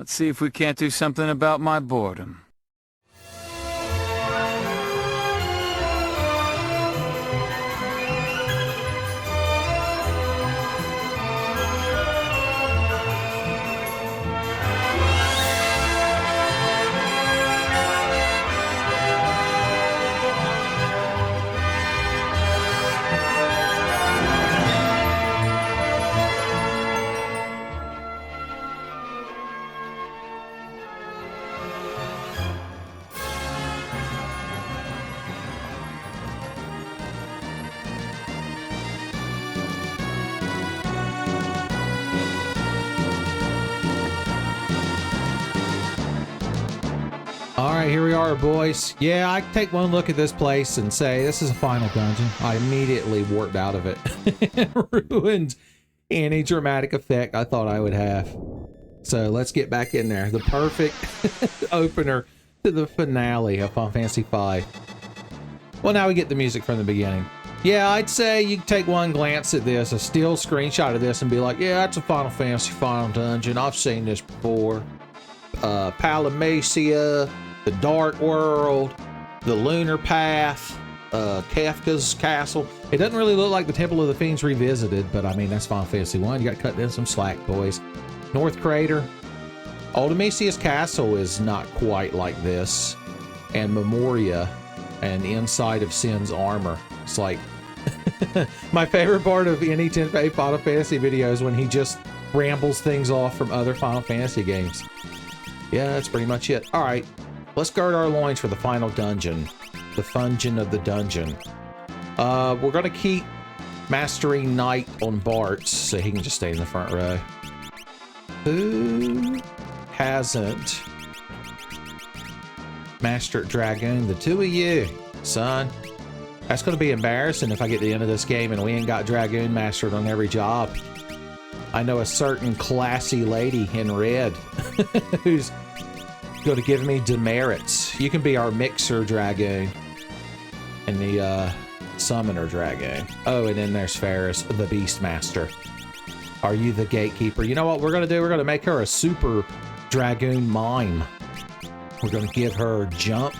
Let's see if we can't do something about my boredom. Alright, here we are, boys. Yeah, I take one look at this place and say, this is a final dungeon. I immediately warped out of it and ruined any dramatic effect I thought I would have. So let's get back in there. The perfect opener to the finale of Final Fantasy V. Well, now we get the music from the beginning. Yeah, I'd say you can take one glance at this, a still screenshot of this, and be like, yeah, that's a Final Fantasy final dungeon. I've seen this before. Palamacia, the Dark World, the Lunar Path, Kefka's Castle. It doesn't really look like the Temple of the Fiends revisited, but I mean, that's Final Fantasy 1. You got to cut in some slack, boys. North Crater. Ultimecia's Castle is not quite like this. And Memoria and Inside of Sin's Armor. It's like, my favorite part of any Tenfey Final Fantasy video is when he just rambles things off from other Final Fantasy games. Yeah, that's pretty much it. All right, let's guard our loins for the final dungeon. The Fungeon of the Dungeon. We're going to keep mastering Knight on Bart's so he can just stay in the front row. Who hasn't mastered Dragoon? The two of you, son. That's going to be embarrassing if I get to the end of this game and we ain't got Dragoon mastered on every job. I know a certain classy lady in red who's going to give me demerits. You can be our Mixer Dragoon and the Summoner Dragoon. Oh, and then there's Ferris, the Beastmaster. Are you the Gatekeeper? You know what we're going to do? We're going to make her a Super Dragoon Mime. We're going to give her Jump.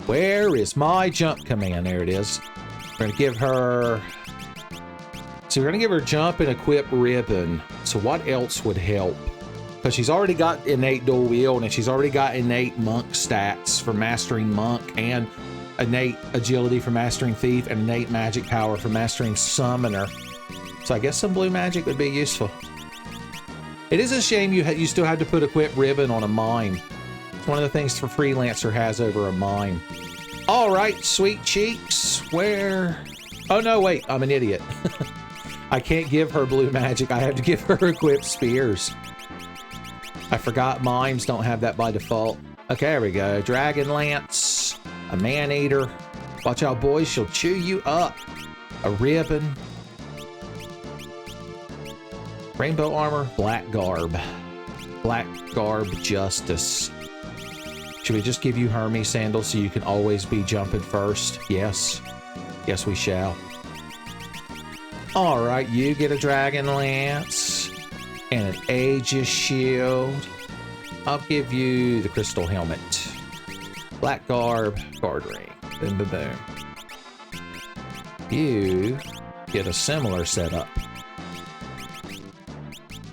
Where is my Jump command? There it is. We're going to give her... So we're going to give her Jump and Equip Ribbon. So what else would help? Because she's already got innate dual wield, and she's already got innate monk stats for mastering monk, and innate agility for mastering thief, and innate magic power for mastering summoner. So I guess some blue magic would be useful. It is a shame you still have to put Equip Ribbon on a mime. It's one of the things the Freelancer has over a mime. All right, sweet cheeks. Where? Oh no, wait, I'm an idiot. I can't give her blue magic. I have to give her equipped spears. I forgot mimes don't have that by default. Okay, there we go. Dragon Lance, a Man-Eater. Watch out, boys. She'll chew you up. A ribbon. Rainbow armor, black garb. Black garb justice. Should we just give you Hermes sandals so you can always be jumping first? Yes. Yes, we shall. All right, you get a Dragon Lance and an Aegis Shield. I'll give you the Crystal Helmet. Black Garb, Guard Ring. Boom, boom, boom. You get a similar setup.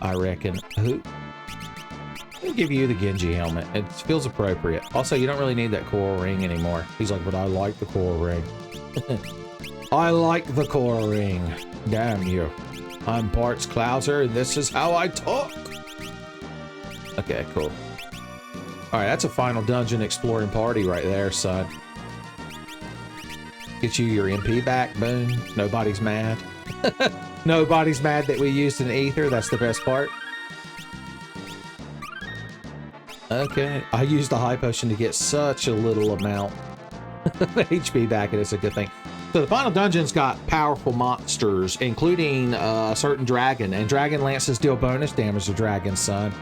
I reckon. I'll give you the Genji Helmet. It feels appropriate. Also, you don't really need that coral ring anymore. He's like, but I like the coral ring. I like the coral ring. Damn you. I'm Bart's Clouser, and this is how I talk. Okay, cool. Alright, that's a final dungeon exploring party right there, son. Get you your MP back, boom. Nobody's mad. Nobody's mad that we used an ether. That's the best part. Okay, I used a high potion to get such a little amount of HP back, and it's a good thing. So the final dungeon's got powerful monsters, including a certain dragon, and dragon lances deal bonus damage to dragons, son.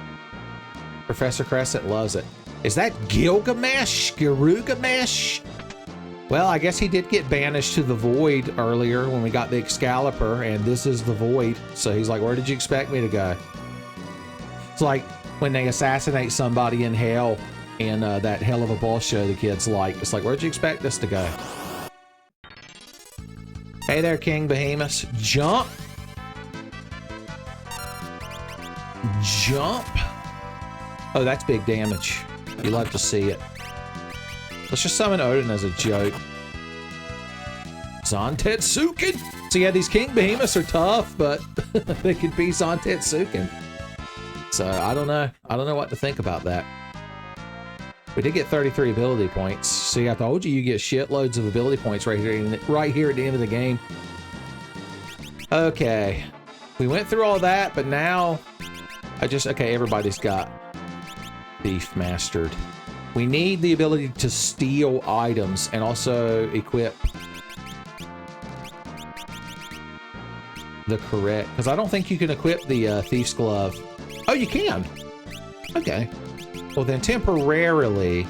Professor Crescent loves it. Is that Gilgamesh? Girugamesh? Well, I guess he did get banished to the Void earlier when we got the Excalibur, and this is the Void. So he's like, where did you expect me to go? It's like when they assassinate somebody in hell in that Hell of a Boss show the kids like. It's like, where'd you expect this to go? Hey there, King Behemoth. Jump. Jump. Oh, that's big damage. You love to see it. Let's just summon Odin as a joke. Zantetsuken. So yeah, these King Behemoths are tough, but they could be Zantetsuken. So I don't know. I don't know what to think about that. We did get 33 ability points. See, I told you get shitloads of ability points right here at the end of the game. Okay. We went through all that, but now okay, everybody's got Thief mastered. We need the ability to steal items and also equip the correct, because I don't think you can equip the Thief's Glove. Oh, you can. Okay. Well, then temporarily,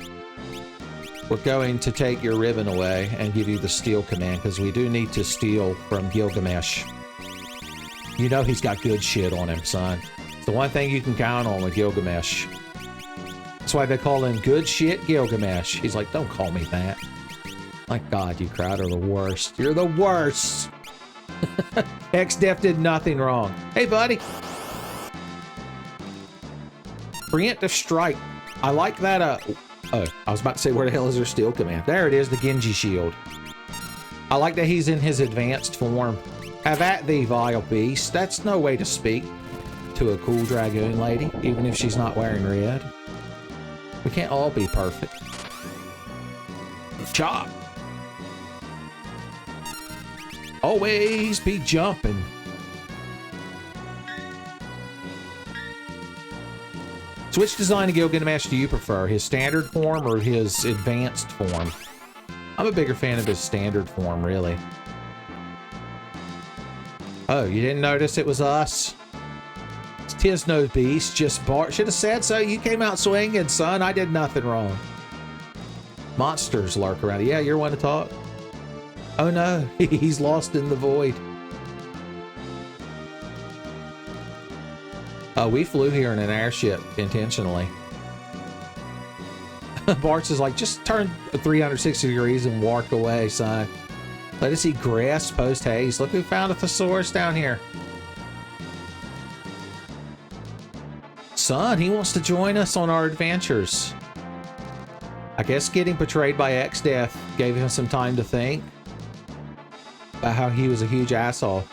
we're going to take your ribbon away and give you the steal command, because we do need to steal from Girugamesh. You know he's got good shit on him, son. It's the one thing you can count on with Girugamesh. That's why they call him Good Shit Girugamesh. He's like, don't call me that. My God, you crowd are the worst. You're the worst. X-Def did nothing wrong. Hey, buddy. Preemptive Strike. I like that, oh, I was about to say, where the hell is their steal command? There it is, the Genji Shield. I like that he's in his advanced form. Have at thee, vile beast. That's no way to speak to a cool dragoon lady, even if she's not wearing red. We can't all be perfect. Chop. Always be jumping. So which design of Girugamesh do you prefer? His standard form or his advanced form? I'm a bigger fan of his standard form, really. Oh, you didn't notice it was us? Tis no beast, just Bart. Should have said so. You came out swinging, son. I did nothing wrong. Monsters lurk around. Yeah, you're one to talk. Oh no, he's lost in the void. We flew here in an airship intentionally. Bart's is like, just turn 360 degrees and walk away, son. Let us eat grass post haste. Look who found a thesaurus down here. Son, he wants to join us on our adventures. I guess getting betrayed by X-Death gave him some time to think about how he was a huge asshole.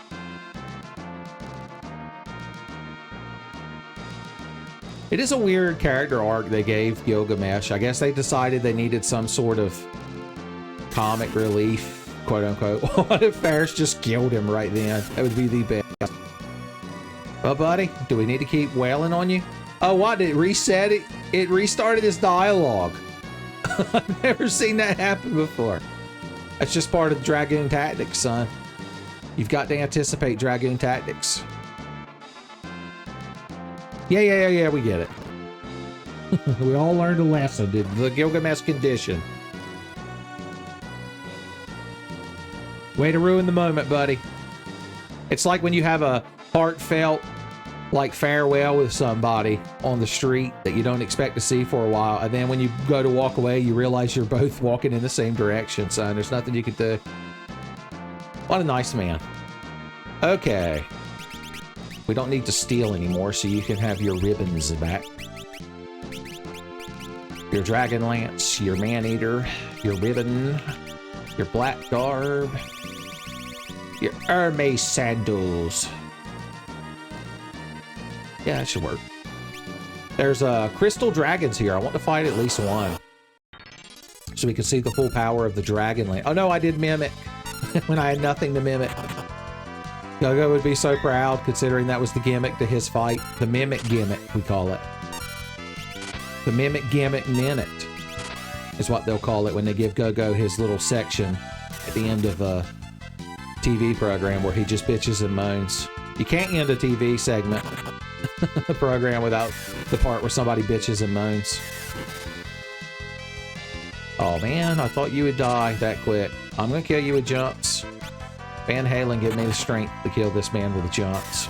It is a weird character arc they gave Girugamesh. I guess they decided they needed some sort of comic relief, quote unquote. What if Ferris just killed him right then? That would be the best. Well, buddy, do we need to keep wailing on you? Oh, what? It reset it? It restarted his dialogue. I've never seen that happen before. That's just part of the Dragoon tactics, son. You've got to anticipate Dragoon tactics. Yeah, we get it. We all learned a lesson, did the Girugamesh condition. Way to ruin the moment, buddy. It's like when you have a heartfelt, like, farewell with somebody on the street that you don't expect to see for a while, and then when you go to walk away, you realize you're both walking in the same direction, son. There's nothing you can do. What a nice man. Okay. We don't need to steal anymore, so you can have your ribbons back. Your Dragon Lance, your Man-Eater, your ribbon, your black garb, your Hermes sandals. Yeah, that should work. There's crystal dragons here. I want to fight at least one, so we can see the full power of the Dragon Lance. Oh no, I did mimic when I had nothing to mimic. Gogo would be so proud, considering that was the gimmick to his fight. The mimic gimmick, we call it. The mimic gimmick minute is what they'll call it when they give Gogo his little section at the end of a TV program where he just bitches and moans. You can't end a TV segment program without the part where somebody bitches and moans. Oh man, I thought you would die that quick. I'm gonna kill you with jumps. Van Halen give me the strength to kill this man with the jumps.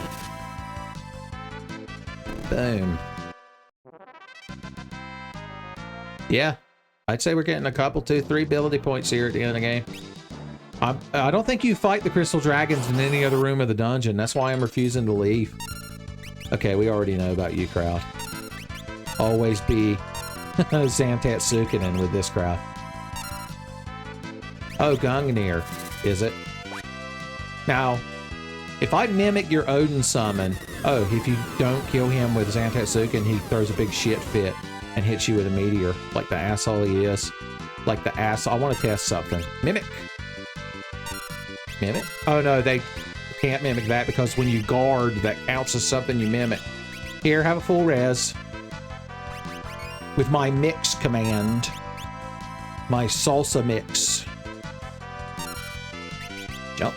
Boom. Yeah, I'd say we're getting a couple, 2, 3 ability points here at the end of the game. I don't think you fight the crystal dragons in any other room of the dungeon. That's why I'm refusing to leave. Okay, we already know about you, crowd. Always be Zantat Sukinen with this crowd. Oh, Gungnir, is it? Now, if I mimic your Odin summon, oh, if you don't kill him with Zantat Sukin, he throws a big shit fit and hits you with a meteor, like the asshole he is. Like the asshole. I want to test something. Mimic. Mimic? Oh no, they can't mimic that because when you guard, that counts as something you mimic. Here, have a full res. With my mix command. My salsa mix. Jump.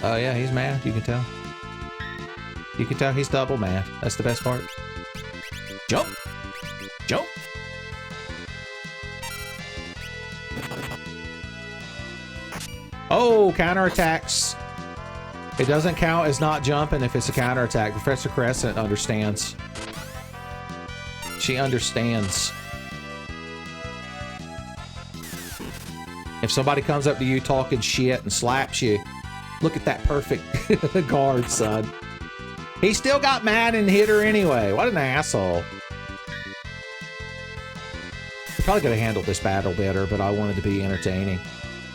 Oh yeah, he's mad, you can tell. You can tell he's double mad. That's the best part. Jump! Jump! Oh, counterattacks. It doesn't count as not jumping if it's a counterattack. Professor Crescent understands. She understands. If somebody comes up to you talking shit and slaps you, look at that perfect guard, son. He still got mad and hit her anyway. What an asshole. I probably could have handled this battle better, but I wanted to be entertaining.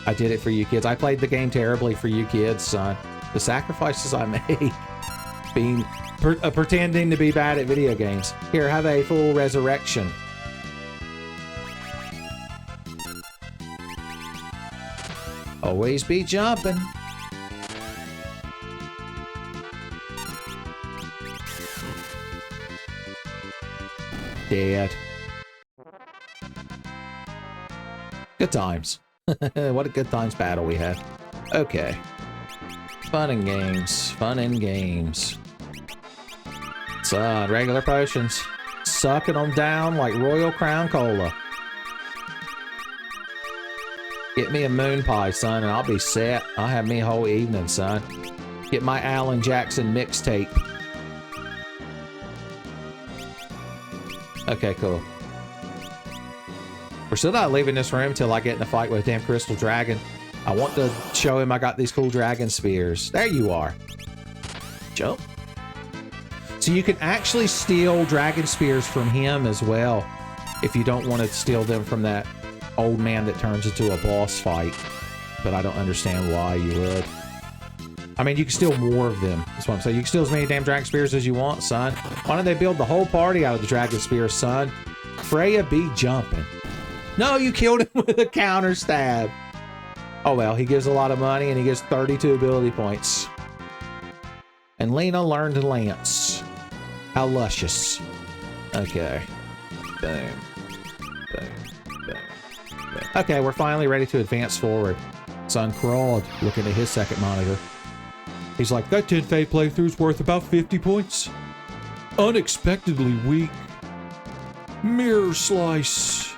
I did it for you kids. I played the game terribly for you kids, son. The sacrifices I made. Pretending to be bad at video games. Here, have a full resurrection. Always be jumping. Dead. Good times. What a good times battle we had. Okay. Fun and games. Fun and games. Son, regular potions. Sucking them down like Royal Crown Cola. Get me a moon pie, son, and I'll be set. I'll have me a whole evening, son. Get my Alan Jackson mixtape. Okay, cool. We're still not leaving this room till I get in a fight with a damn crystal dragon. I want to show him I got these cool dragon spears. There you are. Jump. So you can actually steal dragon spears from him as well if you don't want to steal them from that old man that turns into a boss fight. But I don't understand why you would. I mean, you can steal more of them. That's what I'm saying. You can steal as many damn dragon spears as you want, son. Why don't they build the whole party out of the dragon spears, son? Freya be jumping. No, you killed him with a counter stab. Oh well, he gives a lot of money and he gets 32 ability points. And Lena learned to lance. How luscious. Okay. Boom. Boom. Boom. Boom. Okay, we're finally ready to advance forward. Son crawled, looking at his second monitor. He's like, that Tenfey playthrough's worth about 50 points. Unexpectedly weak. Mirror slice.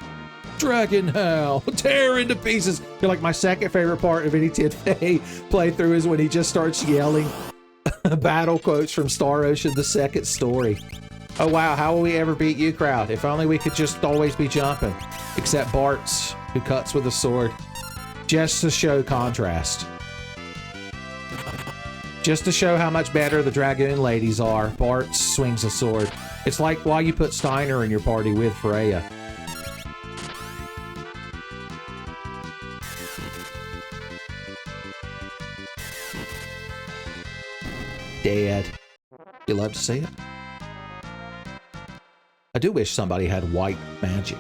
Dragon Howl. Tear into pieces. You're like, my second favorite part of any Tenfey playthrough is when he just starts yelling battle quotes from Star Ocean, the second story. Oh wow, how will we ever beat you, crowd? If only we could just always be jumping. Except Bart's, who cuts with a sword. Just to show contrast. Just to show how much better the Dragoon ladies are, Bart swings a sword. It's like why you put Steiner in your party with Freya. Dead. You love to see it? I do wish somebody had white magic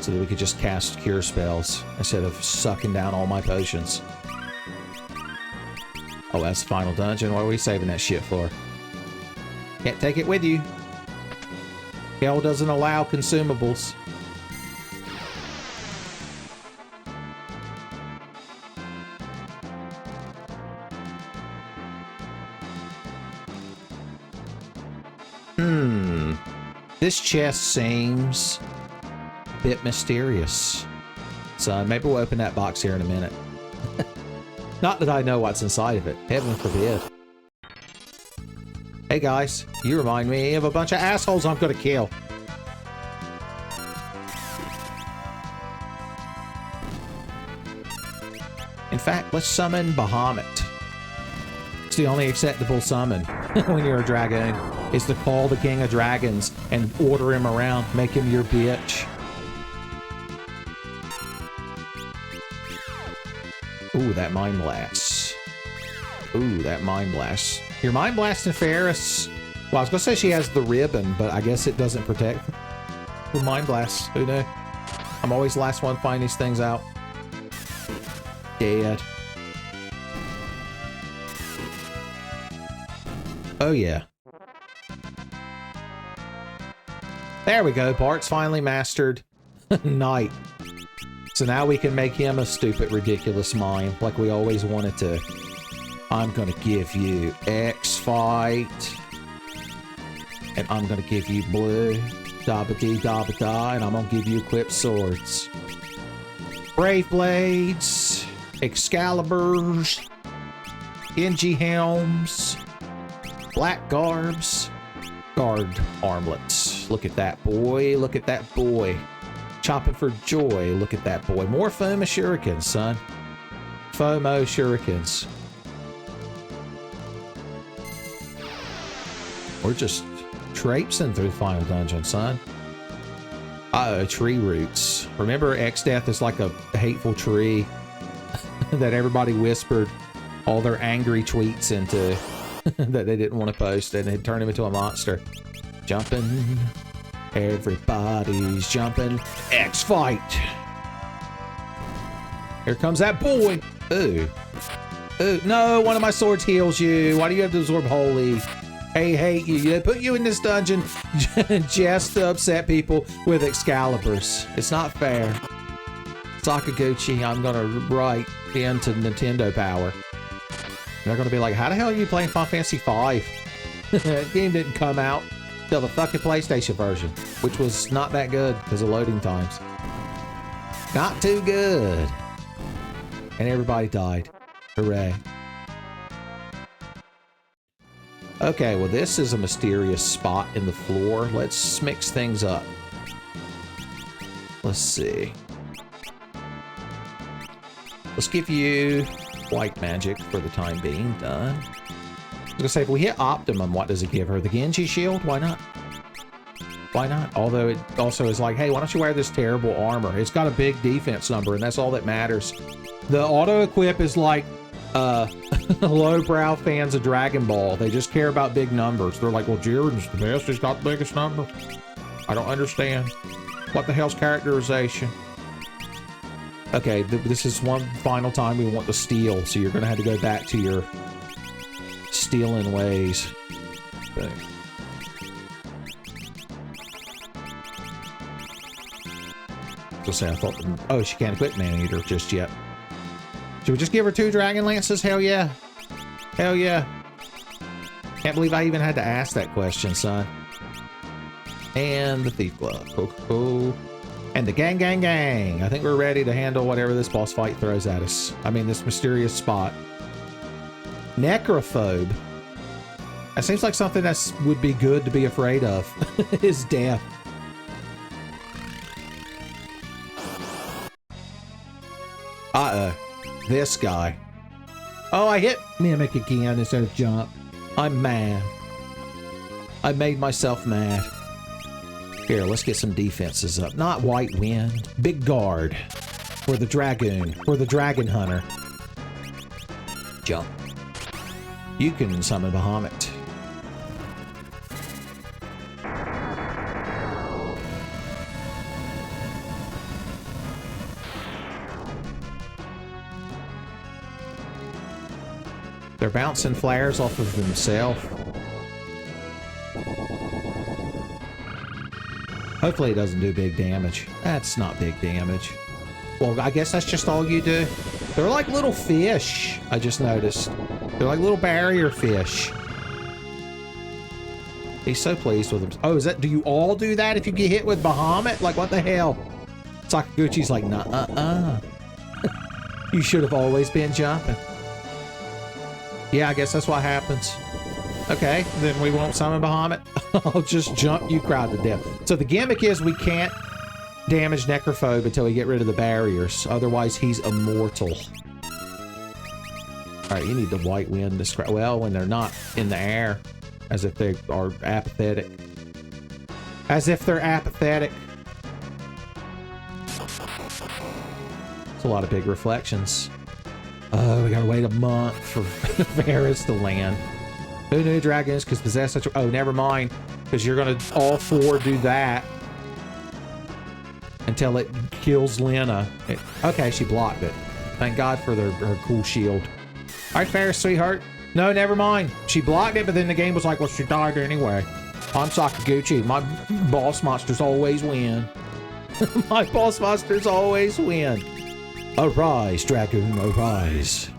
so that we could just cast cure spells instead of sucking down all my potions. Oh, that's the final dungeon. What are we saving that shit for? Can't take it with you. Hell doesn't allow consumables. This chest seems a bit mysterious. So maybe we'll open that box here in a minute. Not that I know what's inside of it. Heaven forbid. Hey guys, you remind me of a bunch of assholes I'm gonna kill. In fact, let's summon Bahamut. It's the only acceptable summon when you're a dragoon, is to call the King of Dragons and order him around, make him your bitch. Ooh, that Mind Blast. Ooh, that Mind Blast. Your Mind Blasting Ferris. Well, I was gonna say she has the ribbon, but I guess it doesn't protect. Ooh, Mind Blast. Who knew? I'm always the last one to find these things out. Dead. Oh, yeah. There we go. Bart's finally mastered Knight. So now we can make him a stupid, ridiculous mime, like we always wanted to. I'm gonna give you X-Fight. And I'm gonna give you Blue. Da-ba-dee-da-ba-da. And I'm gonna give you Equipped Swords. Brave Blades. Excaliburs. Genji Helms. Black Garbs. Guard Armlets. Look at that boy. Look at that boy. Chopping for joy. Look at that boy. More FOMO shurikens, son. FOMO shurikens. We're just traipsing through the final dungeon, son. Uh-oh, tree roots. Remember, X-Death is like a hateful tree that everybody whispered all their angry tweets into that they didn't want to post, and it turned him into a monster. Jumping. Everybody's jumping. X-Fight. Here comes that boy. Ooh. Ooh. No, one of my swords heals you. Why do you have to absorb holy? I hate you. They put you in this dungeon just to upset people with Excaliburs. It's not fair. Sakaguchi, I'm gonna write into Nintendo Power. They're gonna be like, how the hell are you playing Final Fantasy V? That game didn't come out till the fucking PlayStation version, which was not that good because of loading times. Not too good. And everybody died. Hooray. Okay, well, this is a mysterious spot in the floor. Let's mix things up. Let's see. Let's give you white magic for the time being. Done. I was gonna say, if we hit Optimum, what does it give her? The Genji shield? Why not? Why not? Although it also is like, hey, why don't you wear this terrible armor? It's got a big defense number, and that's all that matters. The auto-equip is like, lowbrow fans of Dragon Ball. They just care about big numbers. They're like, well, Jiren's the best. He's got the biggest number. I don't understand. What the hell's characterization? Okay, this is one final time we want to steal, so you're going to have to go back to your stealing ways. Boom. Just say I thought, oh, she can't equip Man-Eater just yet. Should we just give her 2 Dragon Lances? Hell yeah. Hell yeah. Can't believe I even had to ask that question, son. And the Thief Glove. Cool, cool. And the gang, gang, gang. I think we're ready to handle whatever this boss fight throws at us. I mean, this mysterious spot. Necrophobe. That seems like something that would be good to be afraid of. Is death. Uh-oh. This guy. Oh, I hit Mimic again instead of jump. I'm mad. I made myself mad. Here, let's get some defenses up. Not White Wind. Big Guard. For the Dragoon. For the Dragon Hunter. Jump. You can summon Bahamut. They're bouncing flares off of themselves. Hopefully it doesn't do big damage. That's not big damage. Well, I guess that's just all you do. They're like little fish, I just noticed. They're like little barrier fish. He's so pleased with them. Oh, is that, do you all do that if you get hit with Bahamut? Like, what the hell? Sakaguchi's like, nah, You should have always been jumping. Yeah, I guess that's what happens. Okay, then we won't summon Bahamut. I'll just jump you crowd to death. So the gimmick is we can't damage Necrophobe until we get rid of the barriers. Otherwise, he's immortal. All right, you need the white wind to scratch. Well, when they're not in the air, as if they are apathetic. As if they're apathetic. It's a lot of big reflections. Oh, we gotta wait a month for Varus to land. Who knew dragons could possess such a... Oh, never mind. Because you're gonna all four do that until it kills Lena. Okay, she blocked it. Thank God for her cool shield. All right, Varus, sweetheart. No, never mind. She blocked it, but then the game was like, well, she died anyway. I'm Sakaguchi. My boss monsters always win. My boss monsters always win. Arise, dragoon, arise.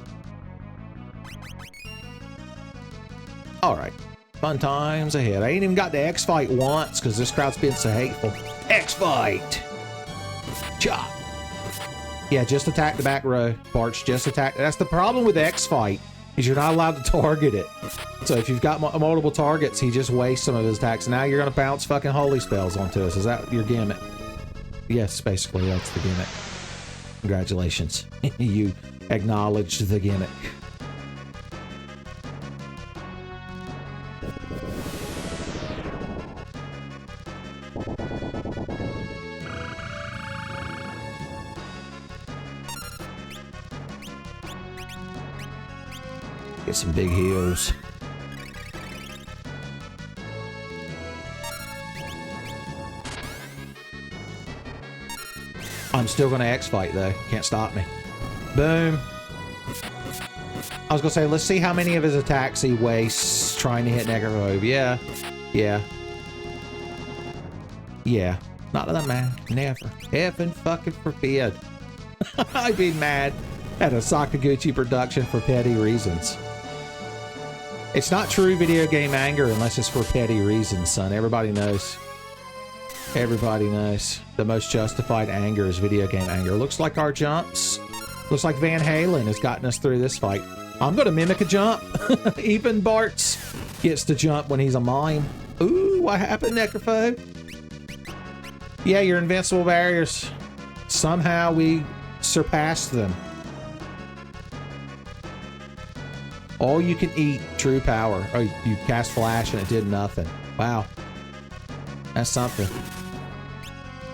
All right. Fun times ahead. I ain't even got the X-Fight once because this crowd's been so hateful. X-Fight! Chop! Yeah, just attack the back row. Barch, just attack. That's the problem with X-Fight, is you're not allowed to target it. So if you've got multiple targets, he just wastes some of his attacks. Now you're going to bounce fucking holy spells onto us. Is that your gimmick? Yes, basically, that's the gimmick. Congratulations. You acknowledged the gimmick. Get some big heals. I'm still going to X-Fight, though. Can't stop me. Boom. I was going to say, let's see how many of his attacks he wastes trying to hit Necrophobe. Yeah. Yeah. Yeah. Not that I'm mad. Never. Heaven fucking forbid. I'd be mad at a Sakaguchi production for petty reasons. It's not true video game anger unless it's for petty reasons, son. Everybody knows. Everybody knows. The most justified anger is video game anger. Looks like our jumps. Looks like Van Halen has gotten us through this fight. I'm going to mimic a jump. Even Bart's gets to jump when he's a mime. Ooh, what happened, Necrophobe? Yeah, your invincible barriers. Somehow we surpassed them. All you can eat, true power. Oh, you cast flash and it did nothing. Wow. That's something.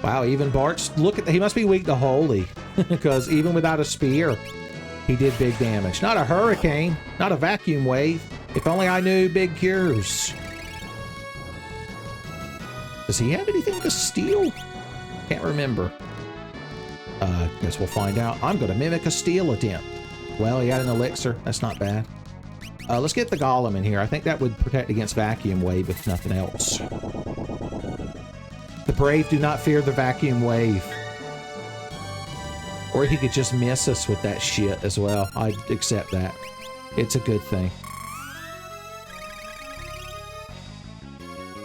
Wow, even Bart's, look at, he must be weak to holy. Because even without a spear, he did big damage. Not a hurricane, not a vacuum wave. If only I knew big cures. Does he have anything to steal? Can't remember. Guess we'll find out. I'm going to mimic a steal attempt. Well, he had an elixir. That's not bad. Let's get the golem in here. I think that would protect against vacuum wave if nothing else. The brave do not fear the vacuum wave. Or he could just miss us with that shit as well. I'd accept that. It's a good thing.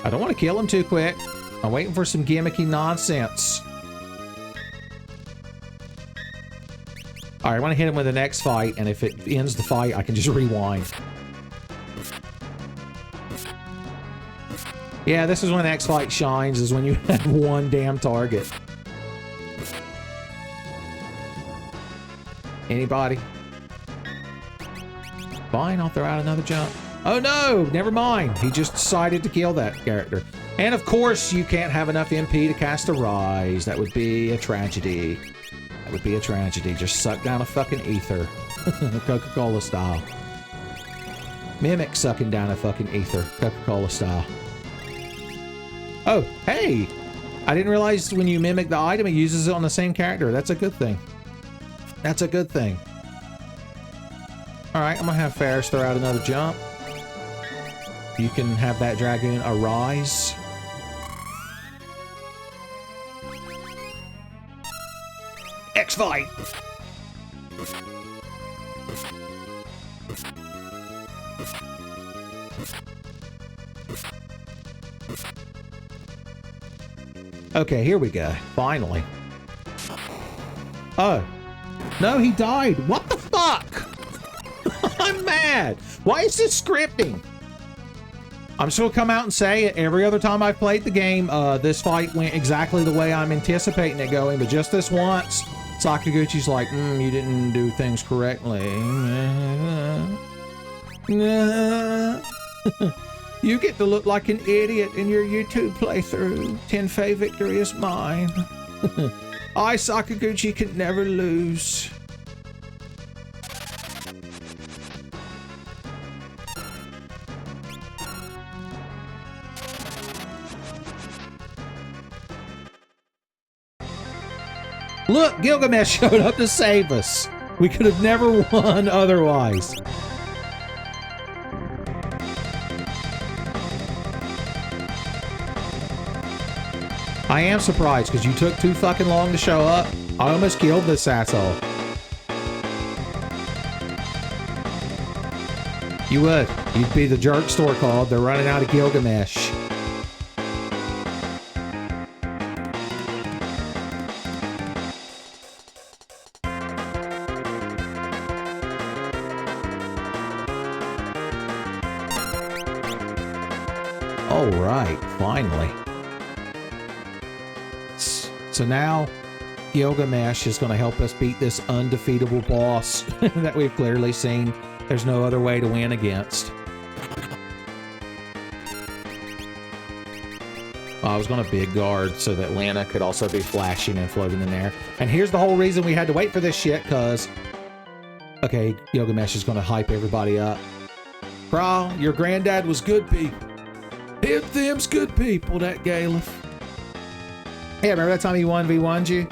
I don't want to kill him too quick. I'm waiting for some gimmicky nonsense. Alright, I want to hit him with the next fight, and if it ends the fight, I can just rewind. Yeah, this is when X-Fight shines, is when you have one damn target. Anybody? Fine, I'll throw out another jump. Oh no, never mind. He just decided to kill that character. And of course, you can't have enough MP to cast a Rise. That would be a tragedy. That would be a tragedy. Just suck down a fucking ether. Coca-Cola style. Mimic sucking down a fucking ether. Coca-Cola style. Oh, hey! I didn't realize when you mimic the item, it uses it on the same character. That's a good thing. That's a good thing. Alright, I'm gonna have Ferris throw out another jump. You can have that dragoon arise. X-Fight! Okay, here we go. Finally. Oh. No, he died. What the fuck? I'm mad. Why is this scripting? I'm just gonna come out and say it. Every other time I've played the game, this fight went exactly the way I'm anticipating it going, but just this once, Sakaguchi's like, you didn't do things correctly. You get to look like an idiot in your YouTube playthrough. Tenfey victory is mine. I, Sakaguchi, can never lose. Look, Gilgamesh showed up to save us. We could have never won otherwise. I am surprised because you took too fucking long to show up. I almost killed this asshole. You would. You'd be the jerk store called. They're running out of Gilgamesh. All right, finally. So now Gilgamesh is going to help us beat this undefeatable boss that we've clearly seen there's no other way to win against. I was going to big guard so that Lana could also be flashing and floating in there. And here's the whole reason we had to wait for this shit, because... Okay, Gilgamesh is going to hype everybody up. Kral, your granddad was good people. Them's good people, that Galef. Hey, remember that time he 1v1'd you?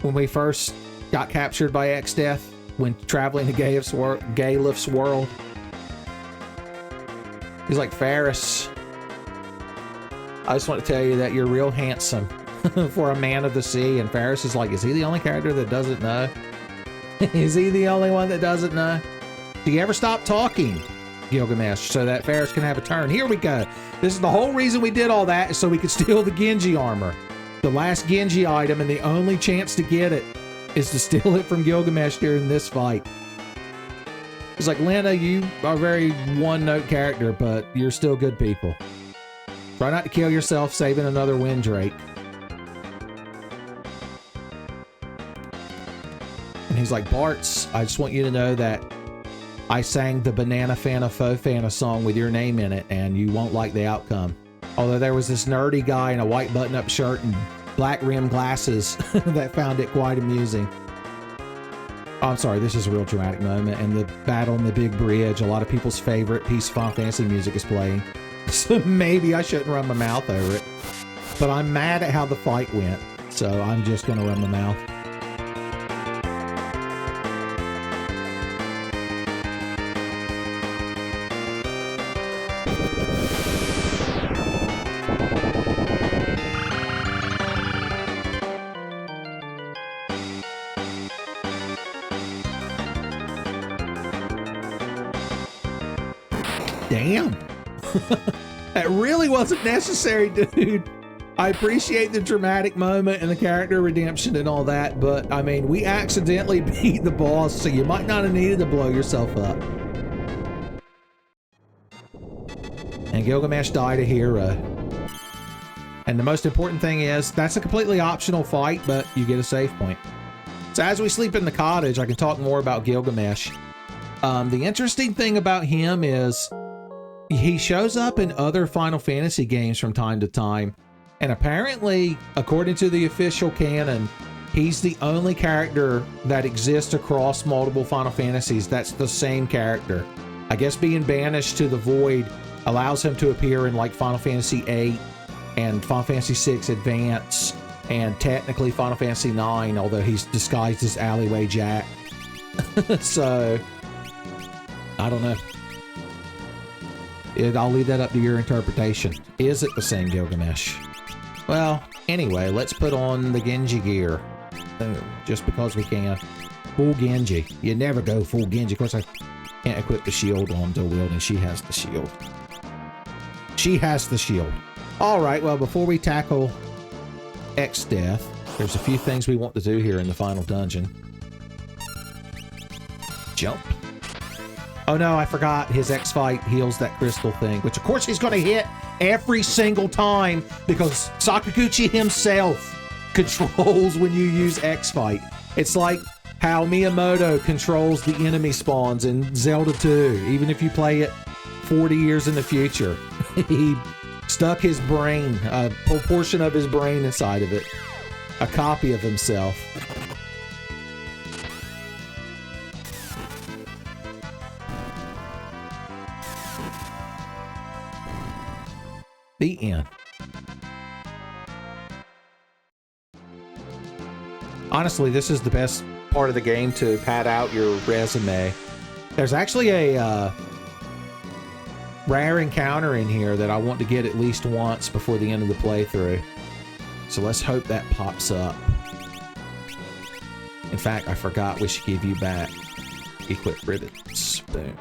When we first got captured by X-Death when traveling to Galef's world? He's like, Ferris, I just want to tell you that you're real handsome for a man of the sea. And Ferris is like, is he the only character that doesn't know? Is he the only one that doesn't know? Do you ever stop talking, Gilgamesh, so that Ferris can have a turn? Here we go. This is the whole reason we did all that, is so we could steal the Genji armor. The last Genji item, and the only chance to get it is to steal it from Gilgamesh during this fight. It's like, Lena, you are a very one-note character, but you're still good people. Try not to kill yourself saving another Windrake. And he's like, Bartz, I just want you to know that I sang the Banana Fana Faux Fana song with your name in it, and you won't like the outcome. Although there was this nerdy guy in a white button-up shirt and black rimmed glasses that found it quite amusing. Oh, I'm sorry, this is a real dramatic moment, and the battle on the big bridge, a lot of people's favorite piece of Final Fantasy music is playing. So maybe I shouldn't run my mouth over it. But I'm mad at how the fight went, so I'm just gonna run my mouth. Damn. That really wasn't necessary, dude. I appreciate the dramatic moment and the character redemption and all that, but I mean, we accidentally beat the boss, so you might not have needed to blow yourself up. And Gilgamesh died a hero. And the most important thing is, that's a completely optional fight, but you get a save point. So as we sleep in the cottage, I can talk more about Gilgamesh. The interesting thing about him is he shows up in other Final Fantasy games from time to time. And apparently, according to the official canon, he's the only character that exists across multiple Final Fantasies that's the same character. I guess being banished to the void allows him to appear in like Final Fantasy VIII and Final Fantasy VI Advance, and technically Final Fantasy IX, although he's disguised as Alleyway Jack. So, I don't know. I'll leave that up to your interpretation. Is it the same Gilgamesh? Well, anyway, let's put on the Genji gear. Just because we can. Full Genji. You never go full Genji. Of course, I can't equip the shield on dual wielding. She has the shield. She has the shield. Alright, well, before we tackle X-Death, there's a few things we want to do here in the final dungeon. Jump. Oh no, I forgot. His X-Fight heals that crystal thing, which of course he's going to hit every single time because Sakaguchi himself controls when you use X-Fight. It's like how Miyamoto controls the enemy spawns in Zelda 2, even if you play it 40 years in the future. He stuck his brain, a portion of his brain inside of it. A copy of himself. The end. Honestly, this is the best part of the game to pad out your resume. There's actually a rare encounter in here that I want to get at least once before the end of the playthrough. So let's hope that pops up. In fact, I forgot we should give you back equip ribbons. Boom.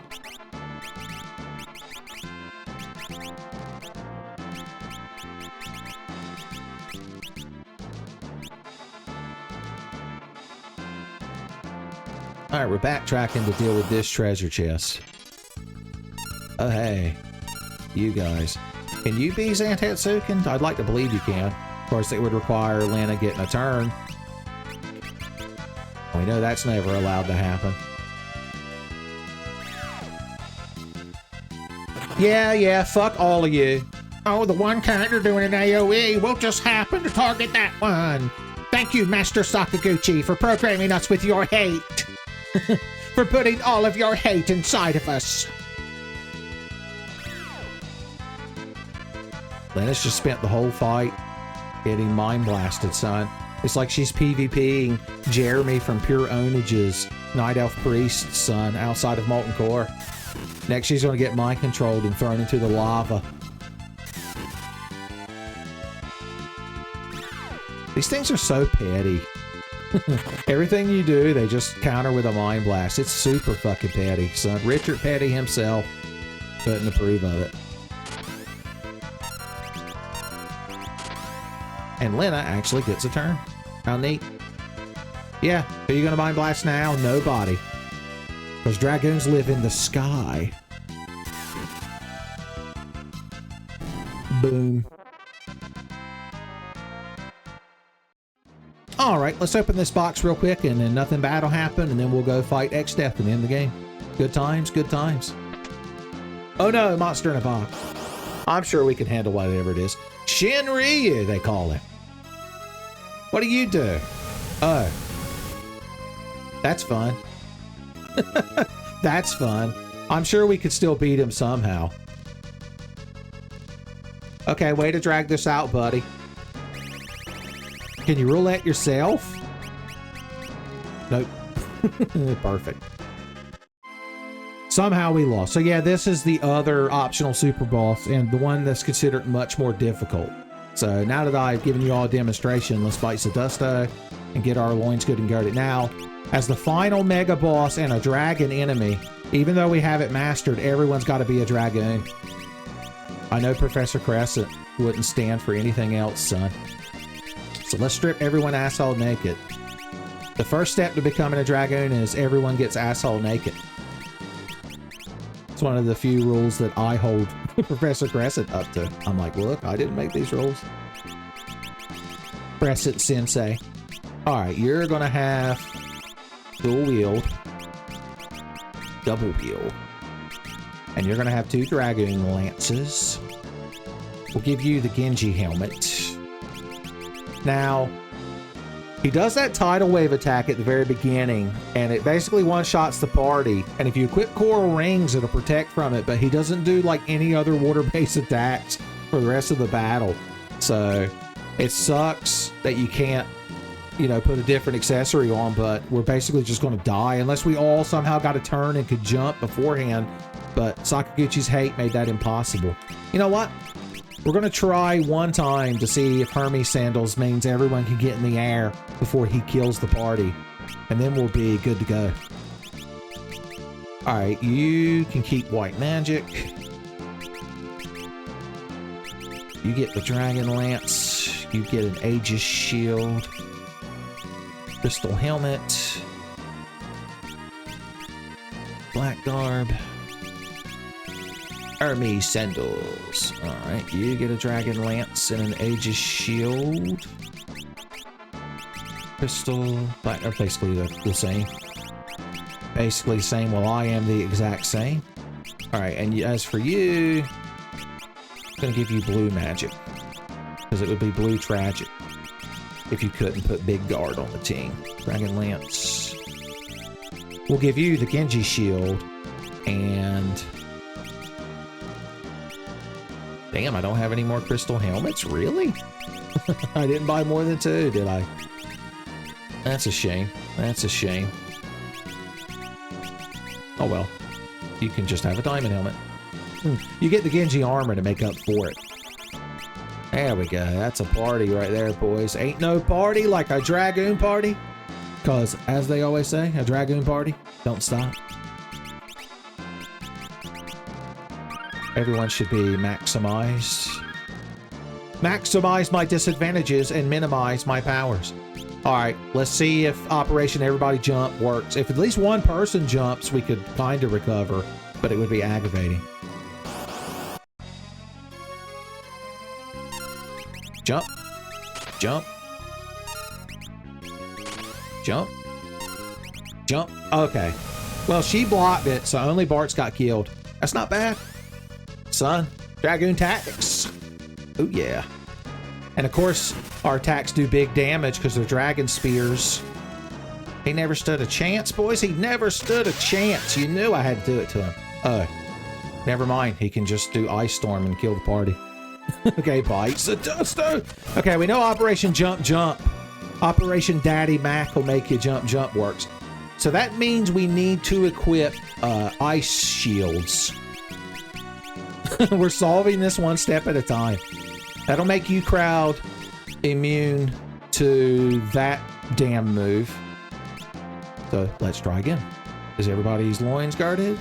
Alright, we're backtracking to deal with this treasure chest. Oh, hey. You guys. Can you be Zantetsuken? I'd like to believe you can. Of course, it would require Lena getting a turn. We know that's never allowed to happen. Yeah, fuck all of you. Oh, the one character doing an AoE will just happen to target that one. Thank you, Master Sakaguchi, for programming us with your hate. For putting all of your hate inside of us. Lena's just spent the whole fight getting mind blasted, son. It's like she's PvPing Jeremy from Pure Onage's Night Elf Priest, son, outside of Molten Core. Next, she's going to get mind controlled and thrown into the lava. These things are so petty. Everything you do, they just counter with a mind blast. It's super fucking petty, son. Richard Petty himself couldn't approve of it. And Lena actually gets a turn. How neat. Yeah, who are you gonna mind blast now? Nobody. Because dragoons live in the sky. Boom. Alright, let's open this box real quick and then nothing bad will happen and then we'll go fight X-Death and end the game. Good times, good times. Oh no, monster in a box. I'm sure we can handle whatever it is. Shinryu, they call him. What do you do? Oh. That's fun. That's fun. I'm sure we could still beat him somehow. Okay, way to drag this out, buddy. Can you roulette yourself? Nope. Perfect. Somehow we lost. So yeah, this is the other optional super boss and the one that's considered much more difficult. So now that I've given you all a demonstration, let's fight Sedusto and get our loins good and girded. Now, as the final mega boss and a dragon enemy, even though we have it mastered, everyone's got to be a dragoon. I know Professor Crescent wouldn't stand for anything else, son. So let's strip everyone asshole naked. The first step to becoming a dragoon is everyone gets asshole naked. It's one of the few rules that I hold Professor Crescent up to. I'm like, look, I didn't make these rules. Crescent Sensei. Alright, you're gonna have dual wield, double wield, and you're gonna have 2 dragoon lances. We'll give you the Genji helmet. Now, he does that tidal wave attack at the very beginning, and it basically one-shots the party. And if you equip coral rings, it'll protect from it, but he doesn't do like any other water-based attacks for the rest of the battle. So, it sucks that you can't, you know, put a different accessory on, but we're basically just going to die unless we all somehow got a turn and could jump beforehand. But Sakaguchi's hate made that impossible. You know what? We're going to try one time to see if Hermes Sandals means everyone can get in the air before he kills the party. And then we'll be good to go. Alright, you can keep white magic. You get the dragon lance. You get an Aegis shield. Crystal helmet. Black garb. Army sandals. Alright, you get a dragon lance and an Aegis shield. Crystal, but are basically the same. Basically the same. Well, I am the exact same. Alright, and as for you, I'm gonna give you blue magic. Because it would be blue tragic if you couldn't put big guard on the team. Dragon lance. We'll give you the Genji shield. And damn, I don't have any more crystal helmets? Really? I didn't buy more than 2, did I? That's a shame. That's a shame. Oh well. You can just have a diamond helmet. You get the Genji armor to make up for it. There we go. That's a party right there, boys. Ain't no party like a Dragoon party. Because, as they always say, a Dragoon party don't stop. Everyone should be maximized. Maximize my disadvantages and minimize my powers. Alright, let's see if Operation Everybody Jump works. If at least one person jumps, we could kind of recover, but it would be aggravating. Jump. Jump. Jump. Jump. Okay. Well, she blocked it, so only Bart's got killed. That's not bad. Son, Dragoon tactics. Oh, yeah. And of course, our attacks do big damage because they're dragon spears. He never stood a chance, boys. He never stood a chance. You knew I had to do it to him. Oh, never mind. He can just do Ice Storm and kill the party. Okay, bites the duster. Okay, we know Operation Jump Jump. Operation Daddy Mac will make you jump jump works. So that means we need to equip ice shields. We're solving this one step at a time. That'll make you crowd immune to that damn move. So let's try again. Is everybody's loins guarded?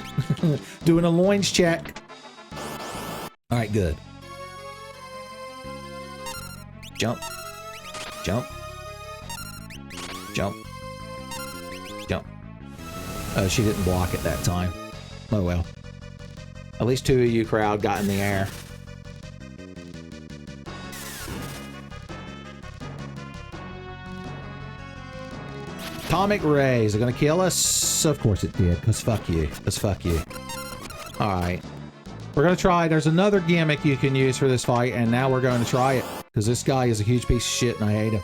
Doing a loins check. All right, good. Jump. Jump. Jump. Jump. She didn't block it that time. Oh well. At least 2 of you crowd got in the air. Atomic rays are gonna kill us? Of course it did, because fuck you. Because fuck you. Alright. We're gonna try. There's another gimmick you can use for this fight, and now we're going to try it. Because this guy is a huge piece of shit, and I hate him.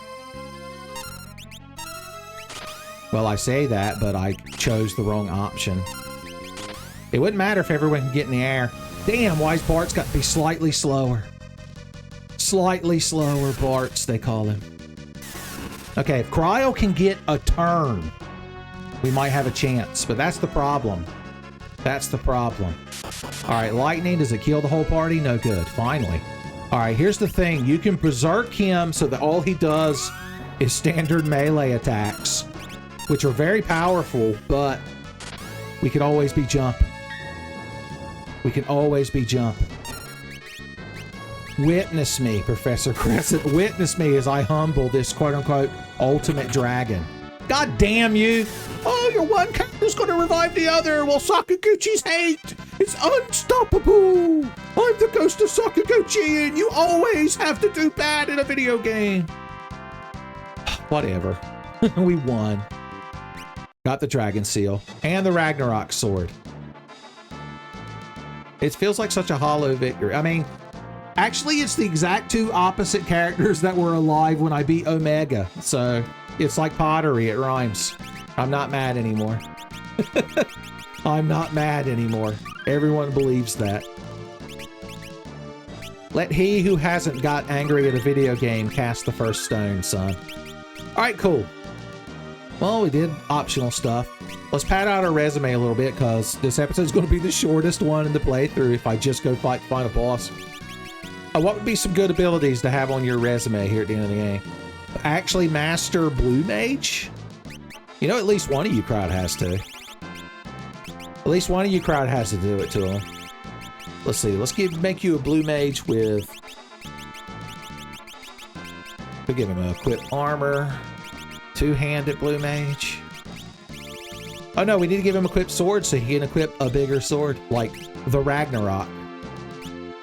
Well, I say that, but I chose the wrong option. It wouldn't matter if everyone can get in the air. Damn, why's Bart's got to be slightly slower? Slightly slower Bart's, they call him. Okay, if Cryo can get a turn, we might have a chance, but that's the problem. That's the problem. Alright, lightning, does it kill the whole party? No good, finally. Alright, here's the thing. You can berserk him so that all he does is standard melee attacks, which are very powerful, but we can always be jumping. We can always be jumping. Witness me, Professor Crescent. Witness me as I humble this quote-unquote ultimate dragon. God damn you! Oh, your one character's gonna revive the other while Sakaguchi's hate! It's unstoppable! I'm the ghost of Sakaguchi, and you always have to do bad in a video game! Whatever. We won. Got the dragon seal. And the Ragnarok sword. It feels like such a hollow victory. I mean, actually, it's the exact 2 opposite characters that were alive when I beat Omega. So, it's like pottery. It rhymes. I'm not mad anymore. I'm not mad anymore. Everyone believes that. Let he who hasn't got angry at a video game cast the first stone, son. Alright, cool. Well, we did optional stuff. Let's pad out our resume a little bit, because this episode is going to be the shortest one in the playthrough if I just go fight the final boss. What would be some good abilities to have on your resume here at the end of the game? Actually master Blue Mage? You know, at least one of you crowd has to. At least one of you crowd has to do it to him. Let's see. Let's make you a Blue Mage with... We'll give him a equipped armor. 2-handed Blue Mage. Oh no, we need to give him equipped sword so he can equip a bigger sword, like the Ragnarok.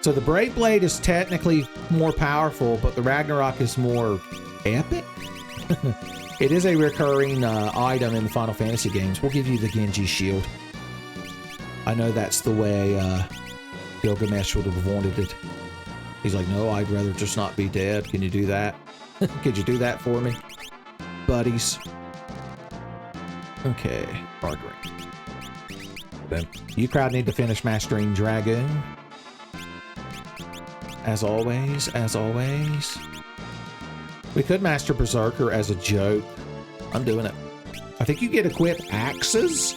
So the Brave Blade is technically more powerful, but the Ragnarok is more epic? It is a recurring item in the Final Fantasy games. We'll give you the Genji shield. I know that's the way Girugamesh would have wanted it. He's like, no, I'd rather just not be dead. Can you do that? Could you do that for me, buddies? Okay, bartering. Then you crowd need to finish mastering Dragoon. As always, as always. We could master Berserker as a joke. I'm doing it. I think you get equipped axes.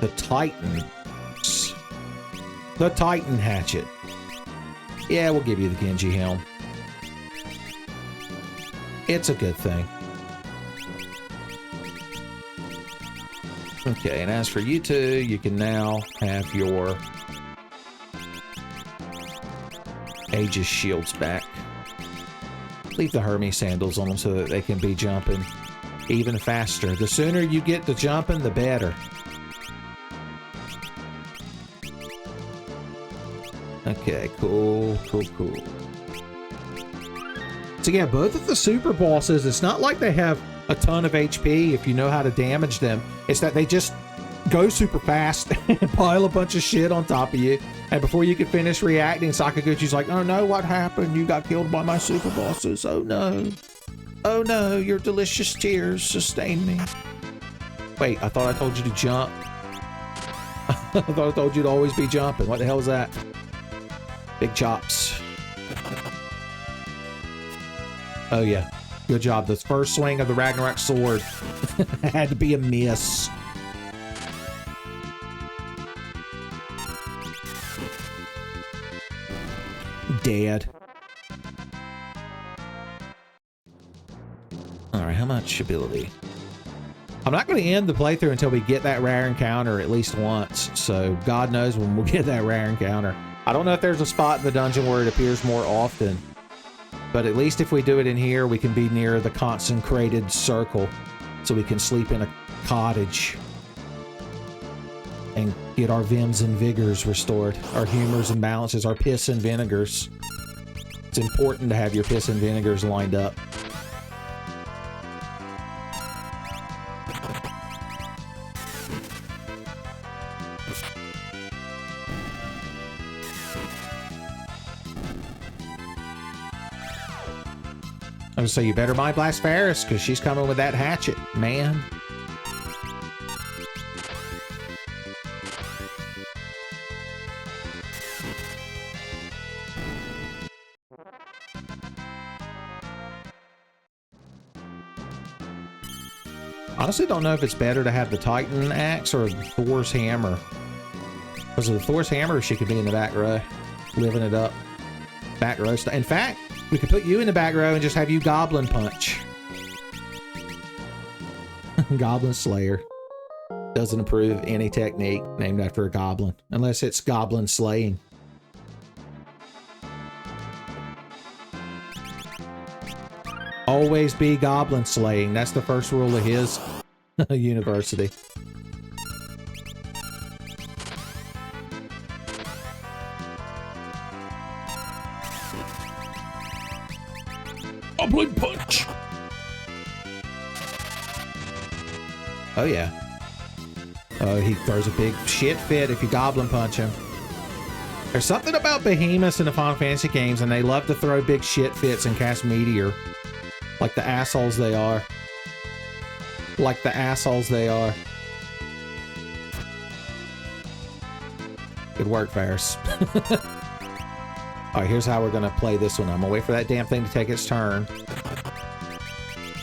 The Titans. The Titan Hatchet. Yeah, we'll give you the Genji Helm. It's a good thing. Okay, and as for you two, you can now have your Aegis shields back. Leave the Hermes sandals on them so that they can be jumping even faster. The sooner you get to jumping, the better. Okay, cool, cool, cool. So yeah, both of the super bosses, it's not like they have a ton of HP if you know how to damage them. It's that they just go super fast and pile a bunch of shit on top of you. And before you can finish reacting, Sakaguchi's like, oh no, what happened? You got killed by my super bosses. Oh no. Oh no, your delicious tears sustain me. Wait, I thought I told you to jump. I thought I told you to always be jumping. What the hell is that? Big chops. Oh yeah, good job. The first swing of the Ragnarok sword had to be a miss. Dead. Alright, how much ability? I'm not going to end the playthrough until we get that rare encounter at least once, so God knows when we'll get that rare encounter. I don't know if there's a spot in the dungeon where it appears more often, but at least if we do it in here, we can be near the consecrated circle, so we can sleep in a cottage and get our vims and vigors restored, our humors and balances, our piss and vinegars. It's important to have your piss and vinegars lined up. So you better buy Blasphemous, because she's coming with that hatchet, man. Honestly, don't know if it's better to have the Titan axe or Thor's hammer. Because of the Thor's hammer, she could be in the back row, living it up. Back row stuff. In fact, we could put you in the back row and just have you Goblin Punch. Goblin Slayer. Doesn't approve any technique named after a goblin. Unless it's goblin slaying. Always be goblin slaying. That's the first rule of his university. Goblin punch. Oh yeah. Oh, he throws a big shit fit if you goblin punch him. There's something about behemoths in the Final Fantasy games, and they love to throw big shit fits and cast meteor. Like the assholes they are. Like the assholes they are. Good work, Ferris. Alright, here's how we're gonna play this one. I'm gonna wait for that damn thing to take its turn.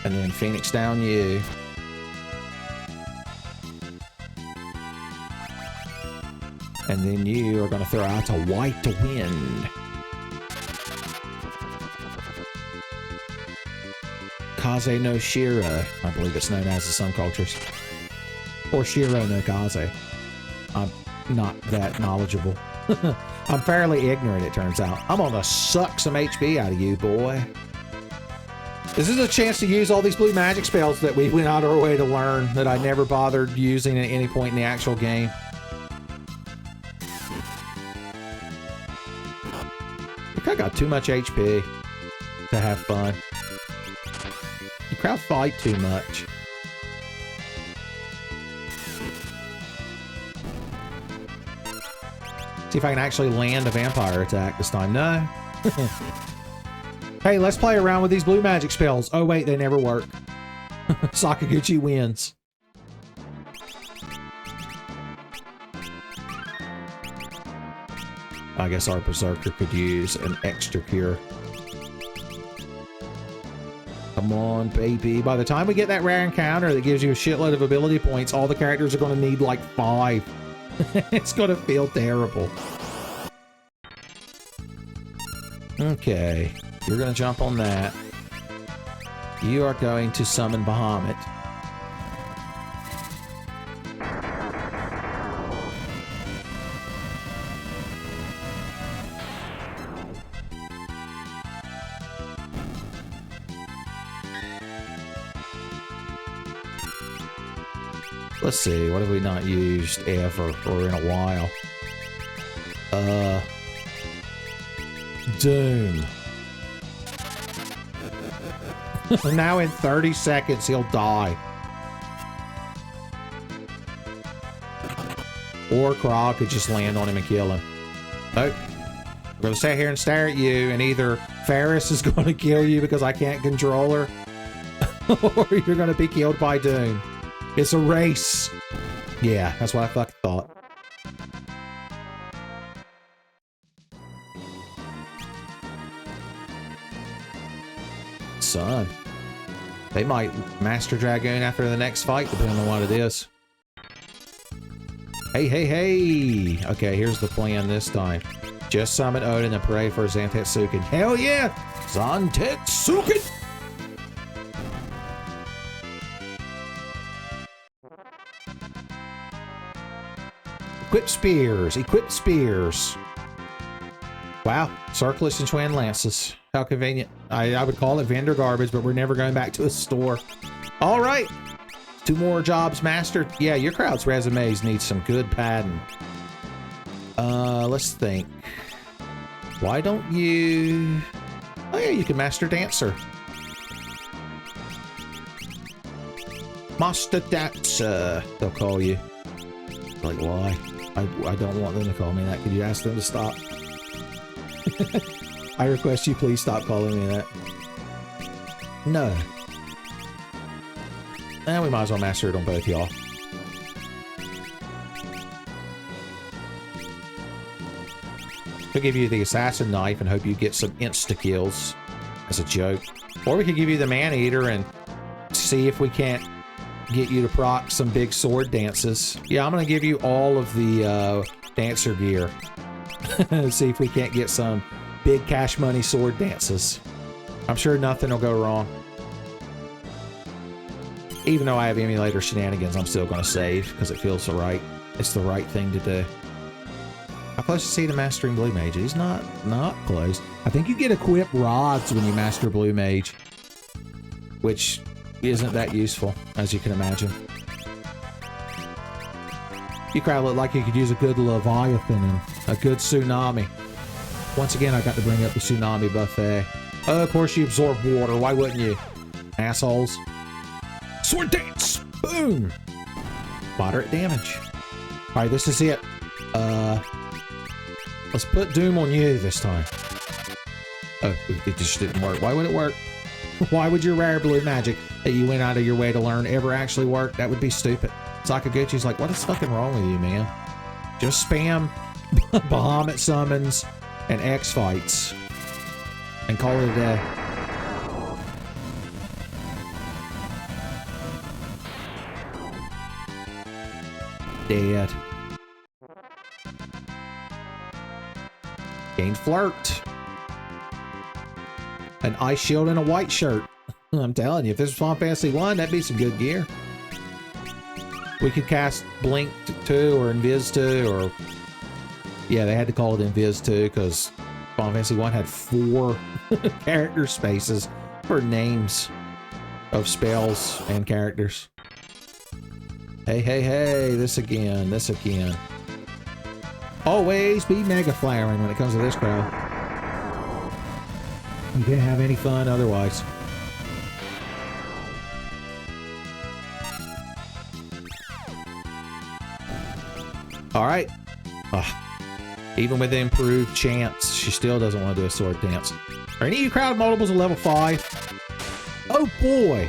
And then Phoenix down you. And then you are gonna throw out to white to win. Kaze no Shiro, I believe it's known as in some cultures. Or Shiro no Kaze. I'm not that knowledgeable. I'm fairly ignorant, it turns out. I'm gonna suck some HP out of you, boy. This is a chance to use all these blue magic spells that we went out of our way to learn that I never bothered using at any point in the actual game. got too much HP to have fun. The crowd fight too much. See if I can actually land a vampire attack this time. No. Hey, let's play around with these blue magic spells. Oh, wait, they never work. Sakaguchi wins. I guess our Berserker could use an extra cure. Come on, baby. By the time we get that rare encounter that gives you a shitload of ability points, all the characters are going to need like 5. It's going to feel terrible. Okay. You're going to jump on that. You are going to summon Bahamut. Let's see, what have we not used ever or in a while? Doom. Now in 30 seconds he'll die. Or Krog could just land on him and kill him. Nope. We're gonna sit here and stare at you, and either Ferris is gonna kill you because I can't control her, or you're gonna be killed by Doom. It's a race. Yeah, that's what I fucking thought. Son. They might Master Dragoon after the next fight, depending on what it is. Hey, hey, hey! Okay, here's the plan this time. Just summon Odin and pray for Zantetsuken. Hell yeah! Zantetsuken! Equip spears! Equip spears! Wow, circlets and twin lances. How convenient. I would call it vendor garbage, but we're never going back to a store. All right. 2 more jobs mastered. Yeah, your crowd's resumes need some good padding. Let's think. Why don't you... Oh yeah, you can master dancer. Master dancer, they'll call you. Like, why? I don't want them to call me that. Could you ask them to stop? I request you please stop calling me that. No. And we might as well master it on both y'all. We'll give you the assassin knife and hope you get some insta-kills as a joke. Or we could give you the man-eater and see if we can't get you to proc some big sword dances. Yeah, I'm going to give you all of the dancer gear. See if we can't get some big cash money sword dances. I'm sure nothing will go wrong. Even though I have emulator shenanigans, I'm still going to save because it feels right. It's the right thing to do. How close is he to mastering Blue Mage? He's not close. I think you get equipped rods when you master Blue Mage, which isn't that useful, as you can imagine. You crowd look like you could use a good Leviathan and a good Tsunami. Once again, I got to bring up the Tsunami buffet. Oh, of course you absorb water. Why wouldn't you? Assholes. Sword dance! Boom! Moderate damage. Alright, this is it. Let's put Doom on you this time. Oh, it just didn't work. Why would it work? Why would your rare blue magic that you went out of your way to learn ever actually work? That would be stupid. Sakaguchi's like, what is fucking wrong with you, man? Just spam Bahamut summons and X fights and call it a day. Dead. Gained flirt. An ice shield and a white shirt. I'm telling you, if this was Final Fantasy 1, that'd be some good gear. We could cast Blink 2 or Invis 2 or... Yeah, they had to call it Invis 2 because Final Fantasy 1 had 4 character spaces for names of spells and characters. Hey, hey, hey, this again, this again. Always be mega flaring when it comes to this crowd. You can't have any fun otherwise. All right. Ugh. Even with the improved chance, she still doesn't want to do a sword dance. Are any of you crowd multiples of level 5? Oh boy.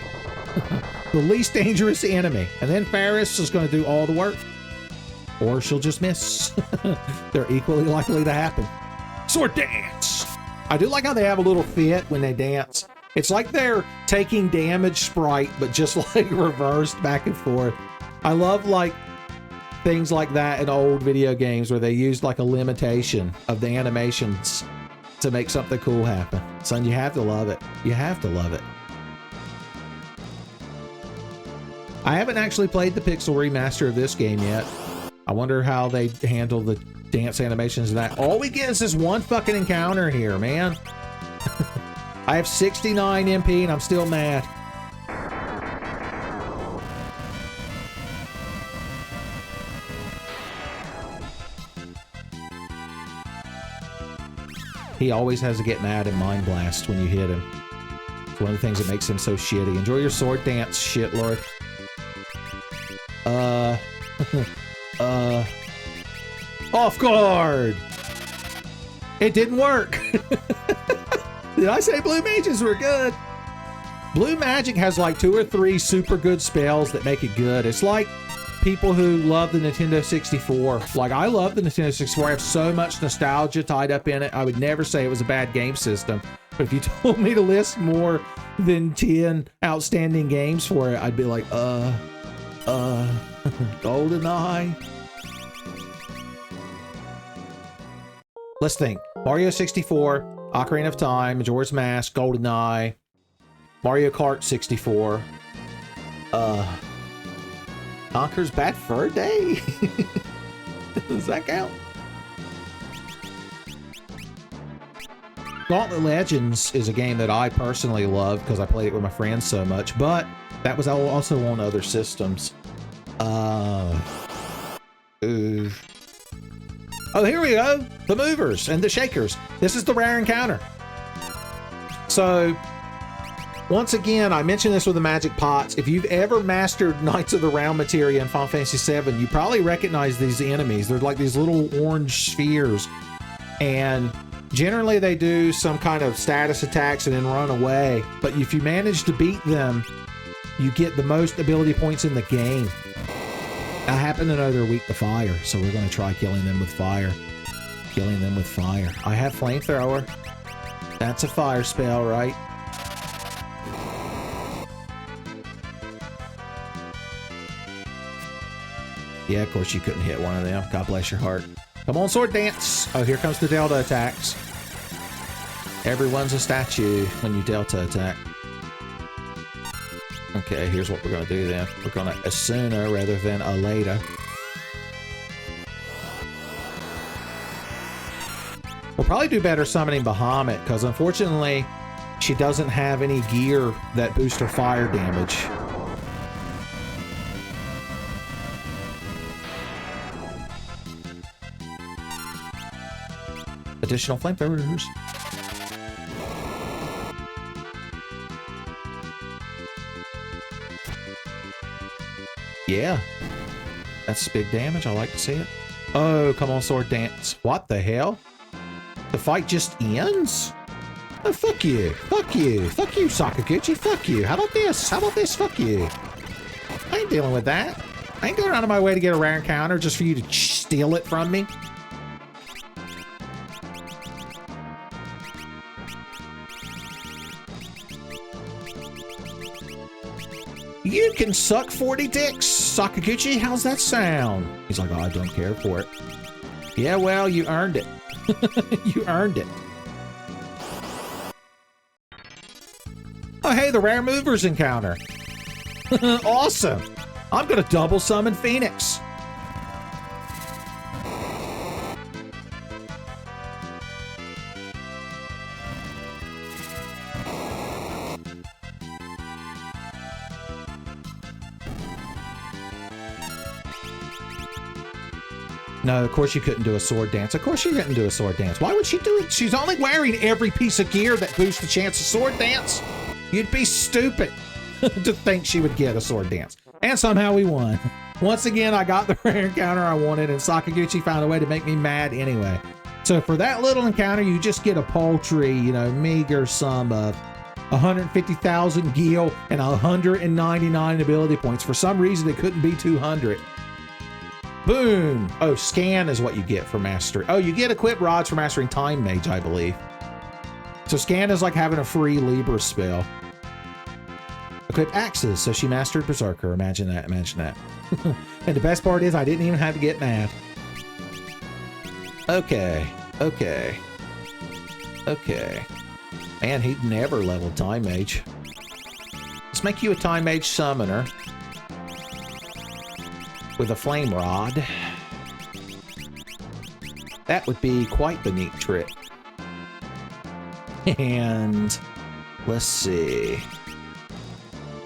The least dangerous enemy. And then Ferris is going to do all the work. Or she'll just miss. They're equally likely to happen. Sword dance! I do like how they have a little fit when they dance. It's like they're taking damage sprite, but just like reversed back and forth. I love like things like that in old video games where they used like a limitation of the animations to make something cool happen. Son, you have to love it. You have to love it. I haven't actually played the pixel remaster of this game yet. I wonder how they handle the dance animations of that. All we get is this one fucking encounter here, man. I have 69 MP and I'm still mad. He always has to get mad and mind blast when you hit him. It's one of the things that makes him so shitty. Enjoy your sword dance, shitlord. Off guard! It didn't work! Did I say blue mages were good? Blue magic has like 2 or 3 super good spells that make it good. It's like people who love the Nintendo 64. Like, I love the Nintendo 64. I have so much nostalgia tied up in it. I would never say it was a bad game system. But if you told me to list more than 10 outstanding games for it, I'd be like, GoldenEye. Let's think. Mario 64, Ocarina of Time, Majora's Mask, GoldenEye, Mario Kart 64, Conker's Bad Fur Day? Does that count? Gauntlet Legends is a game that I personally love because I played it with my friends so much, but that was also on other systems. Oh, here we go. The movers and the shakers. This is the rare encounter. So, once again, I mentioned this with the magic pots. If you've ever mastered Knights of the Round materia in Final Fantasy VII, you probably recognize these enemies. They're like these little orange spheres. And generally they do some kind of status attacks and then run away. But if you manage to beat them, you get the most ability points in the game. I happen to know they're weak to fire, so we're going to try killing them with fire. Killing them with fire. I have flamethrower. That's a fire spell, right? Yeah, of course you couldn't hit one of them. God bless your heart. Come on, sword dance. Oh, here comes the Delta attacks. Everyone's a statue when you Delta attack. Okay, here's what we're going to do then. We're going to Asuna rather than Aleda. We'll probably do better summoning Bahamut, because unfortunately, she doesn't have any gear that boosts her fire damage. Additional flamethrowers. Yeah, that's big damage. I like to see it. Oh, come on, sword dance. What the hell? The fight just ends? Oh, fuck you. Fuck you. Fuck you, Sakaguchi. Fuck you. How about this? How about this? Fuck you. I ain't dealing with that. I ain't going out of my way to get a rare encounter just for you to steal it from me. You can suck 40 dicks, Sakaguchi. How's that sound? He's like, oh, I don't care for it. Yeah, well, you earned it. You earned it. Oh, hey, the rare movers encounter. Awesome. I'm going to double summon Phoenix. No, of course you couldn't do a sword dance. Of course you couldn't do a sword dance. Why would she do it? She's only wearing every piece of gear that boosts the chance of sword dance. You'd be stupid to think she would get a sword dance. And somehow we won. Once again, I got the rare encounter I wanted, and Sakaguchi found a way to make me mad anyway. So for that little encounter, you just get a paltry, meager sum of 150,000 gil and 199 ability points. For some reason, it couldn't be 200. Boom! Oh, scan is what you get for mastering. Oh, you get equipped rods for mastering Time Mage, I believe. So scan is like having a free Libra spell. Equipped axes, so she mastered Berserker. Imagine that, imagine that. And the best part is I didn't even have to get mad. Okay. Man, he'd never leveled Time Mage. Let's make you a Time Mage summoner. With a flame rod. That would be quite the neat trick. And let's see.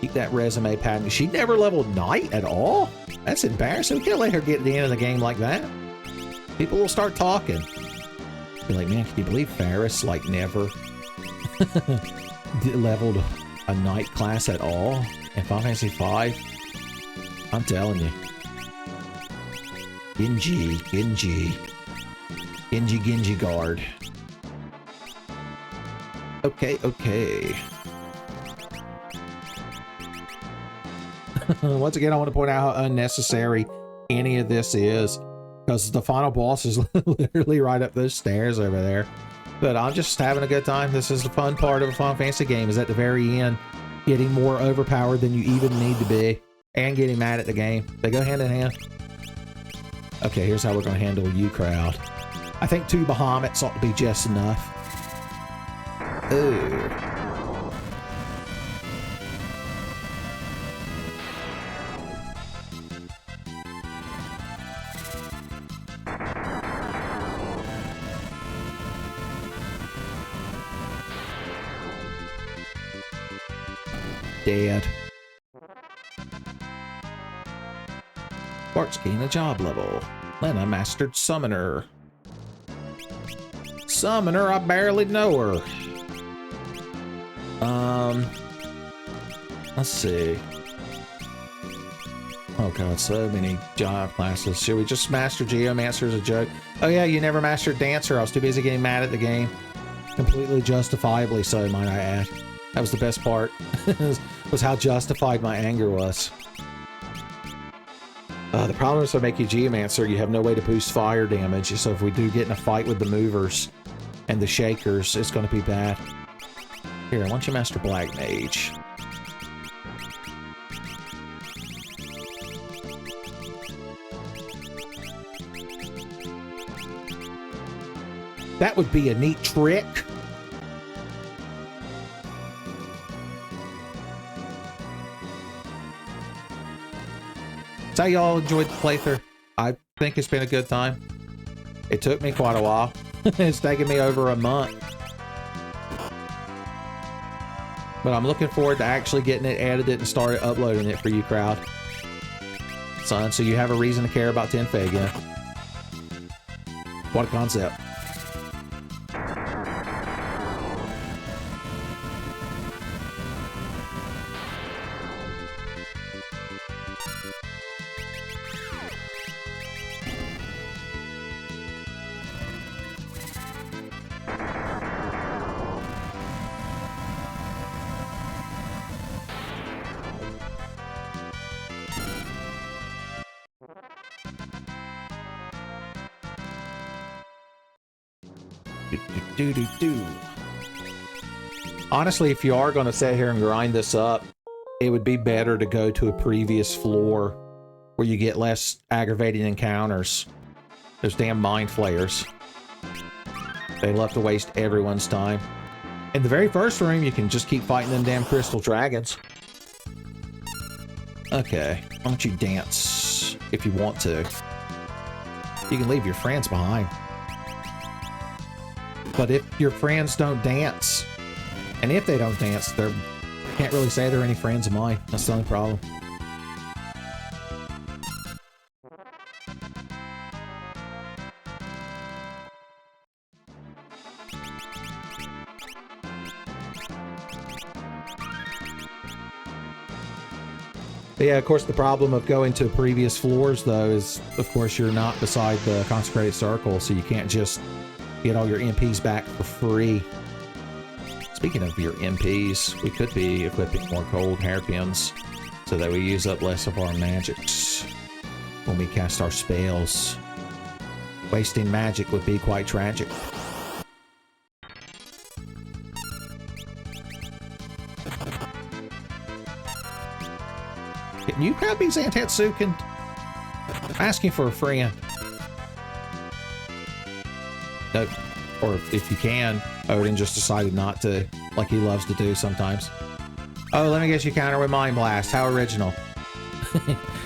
Keep that resume pattern. She never leveled Knight at all? That's embarrassing. We can't let her get to the end of the game like that. People will start talking. Be like, man, can you believe Ferris, never leveled a Knight class at all in Final Fantasy V? I'm telling you. Genji guard. Okay. Once again, I want to point out how unnecessary any of this is, because the final boss is literally right up those stairs over there. But I'm just having a good time. This is the fun part of a Final Fantasy game, is at the very end, getting more overpowered than you even need to be, and getting mad at the game. They go hand in hand. Okay, here's how we're going to handle you, crowd. I think 2 Bahamets ought to be just enough. Ooh. Dead. Bart's gained a job level. Lena mastered Summoner. Summoner, I barely know her. Let's see. Oh god, so many job classes. Should we just master Geomancer as a joke? Oh yeah, you never mastered Dancer. I was too busy getting mad at the game. Completely justifiably so, might I add. That was the best part. Was how justified my anger was. The problem is if I make you Geomancer, you have no way to boost fire damage. So if we do get in a fight with the movers and the shakers, it's going to be bad. Here, I want you master Black Mage. That would be a neat trick. So y'all enjoyed the playthrough. I think it's been a good time. It took me quite a while. It's taken me over a month. But I'm looking forward to actually getting it edited and started uploading it for you, crowd. Son, so you have a reason to care about Tenfey again. What a concept. Honestly, if you are going to sit here and grind this up, it would be better to go to a previous floor where you get less aggravating encounters. Those damn mind flayers. They love to waste everyone's time. In the very first room, you can just keep fighting them damn crystal dragons. Okay, why don't you dance if you want to? You can leave your friends behind. But if your friends don't dance, and if they don't dance, they can't really say they're any friends of mine. That's the only problem. But yeah, of course, the problem of going to previous floors, though, is, of course, you're not beside the consecrated circle, so you can't just get all your MPs back for free. Speaking of your MPs, we could be equipping more gold hairpins so that we use up less of our magics when we cast our spells. Wasting magic would be quite tragic. Can you grab me, Zantetsuken? I'm asking for a friend. No, or if you can, Odin just decided not to, like he loves to do sometimes. Oh, let me get you counter with Mind Blast. How original.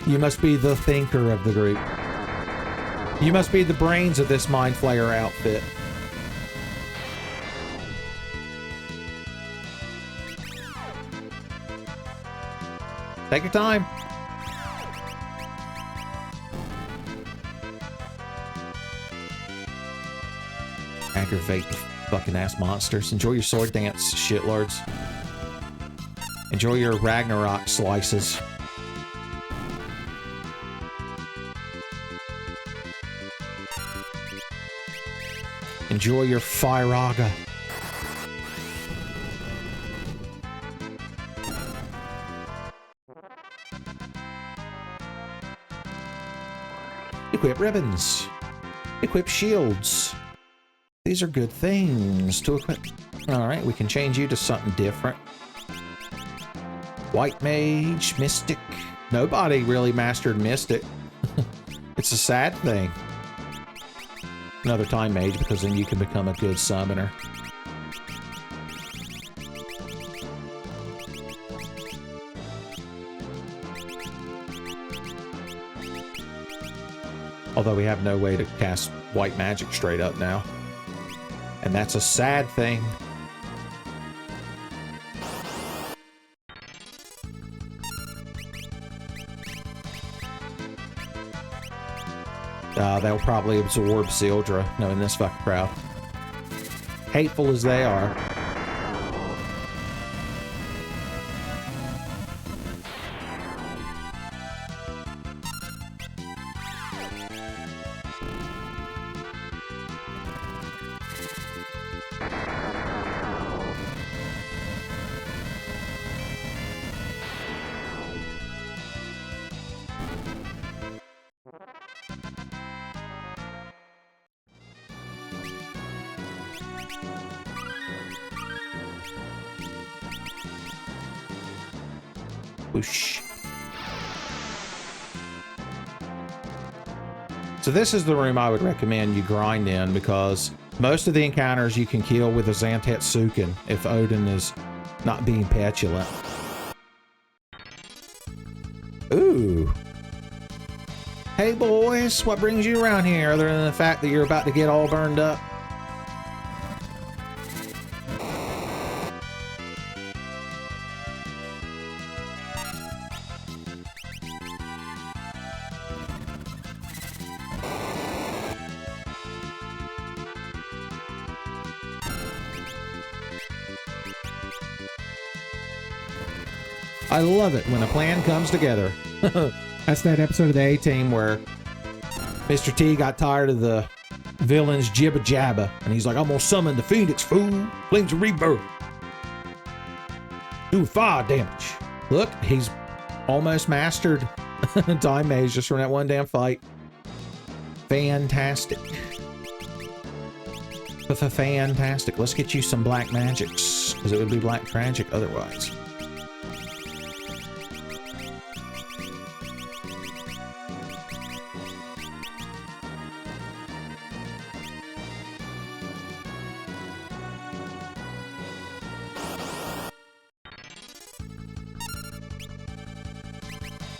You must be the thinker of the group. You must be the brains of this Mind Flayer outfit. Take your time. Aggravate the fucking ass monsters. Enjoy your sword dance, shitlords. Enjoy your Ragnarok slices. Enjoy your Firaga. Equip ribbons. Equip shields. These are good things to equip. Alright, we can change you to something different. White Mage, Mystic. Nobody really mastered Mystic. It's a sad thing. Another Time Mage, because then you can become a good summoner. Although we have no way to cast white magic straight up now. And that's a sad thing. They'll probably absorb Sildra, knowing this fucking crowd. Hateful as they are. Whoosh. So this is the room I would recommend you grind in, because most of the encounters you can kill with a Zantetsuken if Odin is not being petulant. Ooh. Hey boys, what brings you around here other than the fact that you're about to get all burned up? I love it when a plan comes together. That's that episode of the A-Team where Mr. T got tired of the villain's jibba jabba, and he's like, I'm gonna summon the Phoenix, fool. Flames of rebirth. Do 5 damage. Look, he's almost mastered Time Mage just from that one damn fight. Fantastic. Fantastic. Let's get you some black magics, because it would be black tragic otherwise.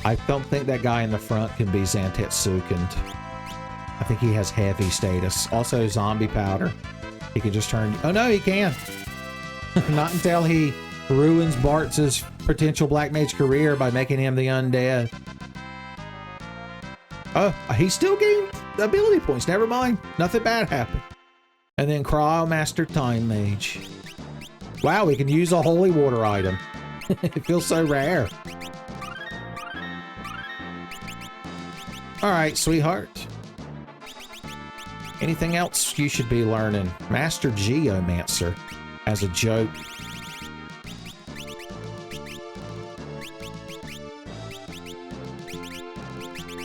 I don't think that guy in the front can be Zantetsuken. I think he has heavy status. Also, zombie powder. He can just turn... Oh, no, he can. Not until he ruins Bartz's potential Black Mage career by making him the undead. Oh, he still gained ability points. Never mind. Nothing bad happened. And then Cryomaster Time Mage. Wow, we can use a holy water item. It feels so rare. All right, sweetheart. Anything else you should be learning? Master Geomancer as a joke.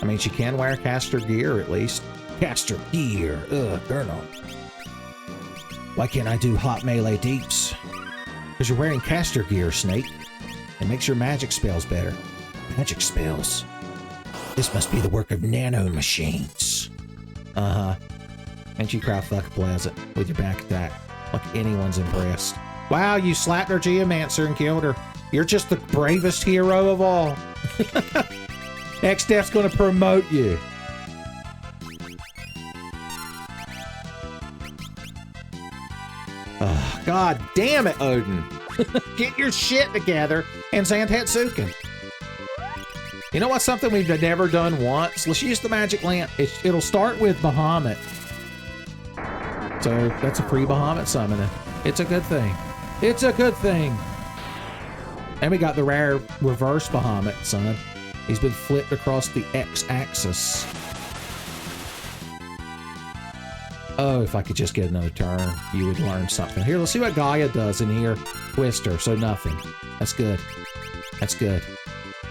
I mean, she can wear caster gear at least. Caster gear. Ugh, girl. Why can't I do hot melee deeps? Because you're wearing caster gear, Snake. It makes your magic spells better. Magic spells. This must be the work of nano machines. Uh-huh. And you cry fuck pleasant with your back attack. Like anyone's impressed. Wow, you slapped her Geomancer and killed her. You're just the bravest hero of all. X-Def's gonna promote you. Oh, God damn it, Odin. Get your shit together and Zantetsuken. You know what's something we've never done once? Let's use the magic lamp. It'll start with Bahamut. So that's a free Bahamut summoning. It's a good thing. It's a good thing. And we got the rare reverse Bahamut, son. He's been flipped across the X-axis. Oh, if I could just get another turn, you would learn something. Here, let's see what Gaia does in here. Twister, so nothing. That's good. That's good.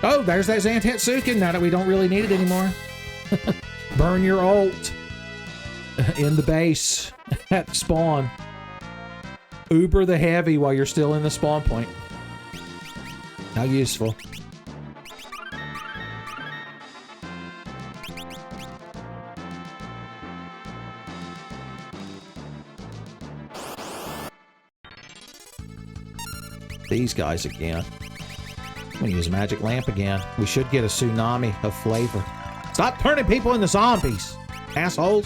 Oh, there's that Zantetsuken, now that we don't really need it anymore. Burn your ult. In the base. At the spawn. Uber the heavy while you're still in the spawn point. How useful. These guys again. I'm gonna use a magic lamp again. We should get a tsunami of flavor. Stop turning people into zombies, assholes.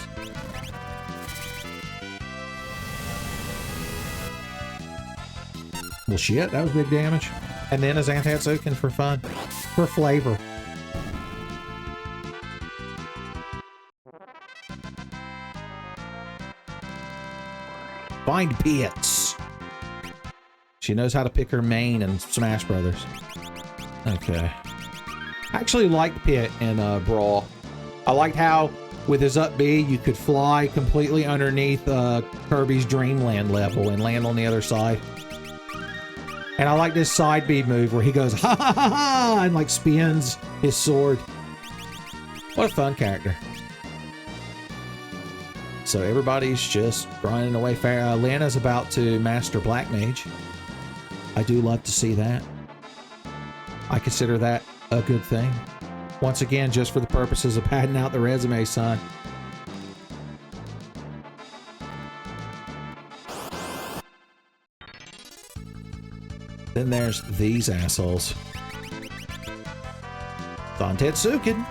Well, shit, that was big damage. And then a Zantetsuken for fun, for flavor. Find pits. She knows how to pick her main in Smash Brothers. Okay. I actually liked Pit in Brawl. I liked how, with his up B, you could fly completely underneath Kirby's Dreamland level and land on the other side. And I like this side B move where he goes, ha ha ha ha, and like spins his sword. What a fun character. So everybody's just running away fair. Lana's about to master Black Mage. I do love to see that. I consider that a good thing. Once again, just for the purposes of padding out the resume, son. Then there's these assholes. Zantetsuken.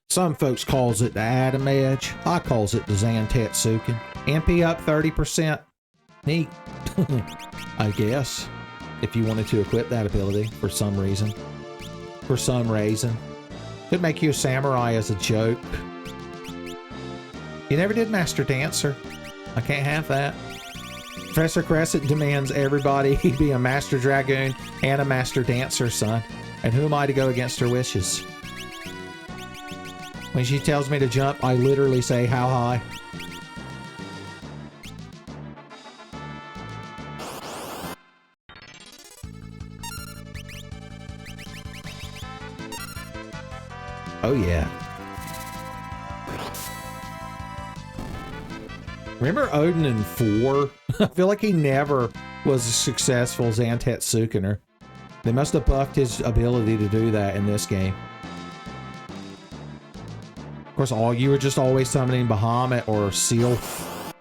Some folks calls it the Atom Edge. I calls it the Zantetsuken. MP up 30%. Neat. I guess. If you wanted to equip that ability for some reason. For some reason. Could make you a samurai as a joke. You never did Master Dancer. I can't have that. Professor Crescent demands everybody be a Master Dragoon and a Master Dancer, son. And who am I to go against her wishes? When she tells me to jump, I literally say, how high? Oh, yeah. Remember Odin in 4? I feel like he never was a successful Zantetsukener. They must have buffed his ability to do that in this game. Of course, you were just always summoning Bahamut or Sylph.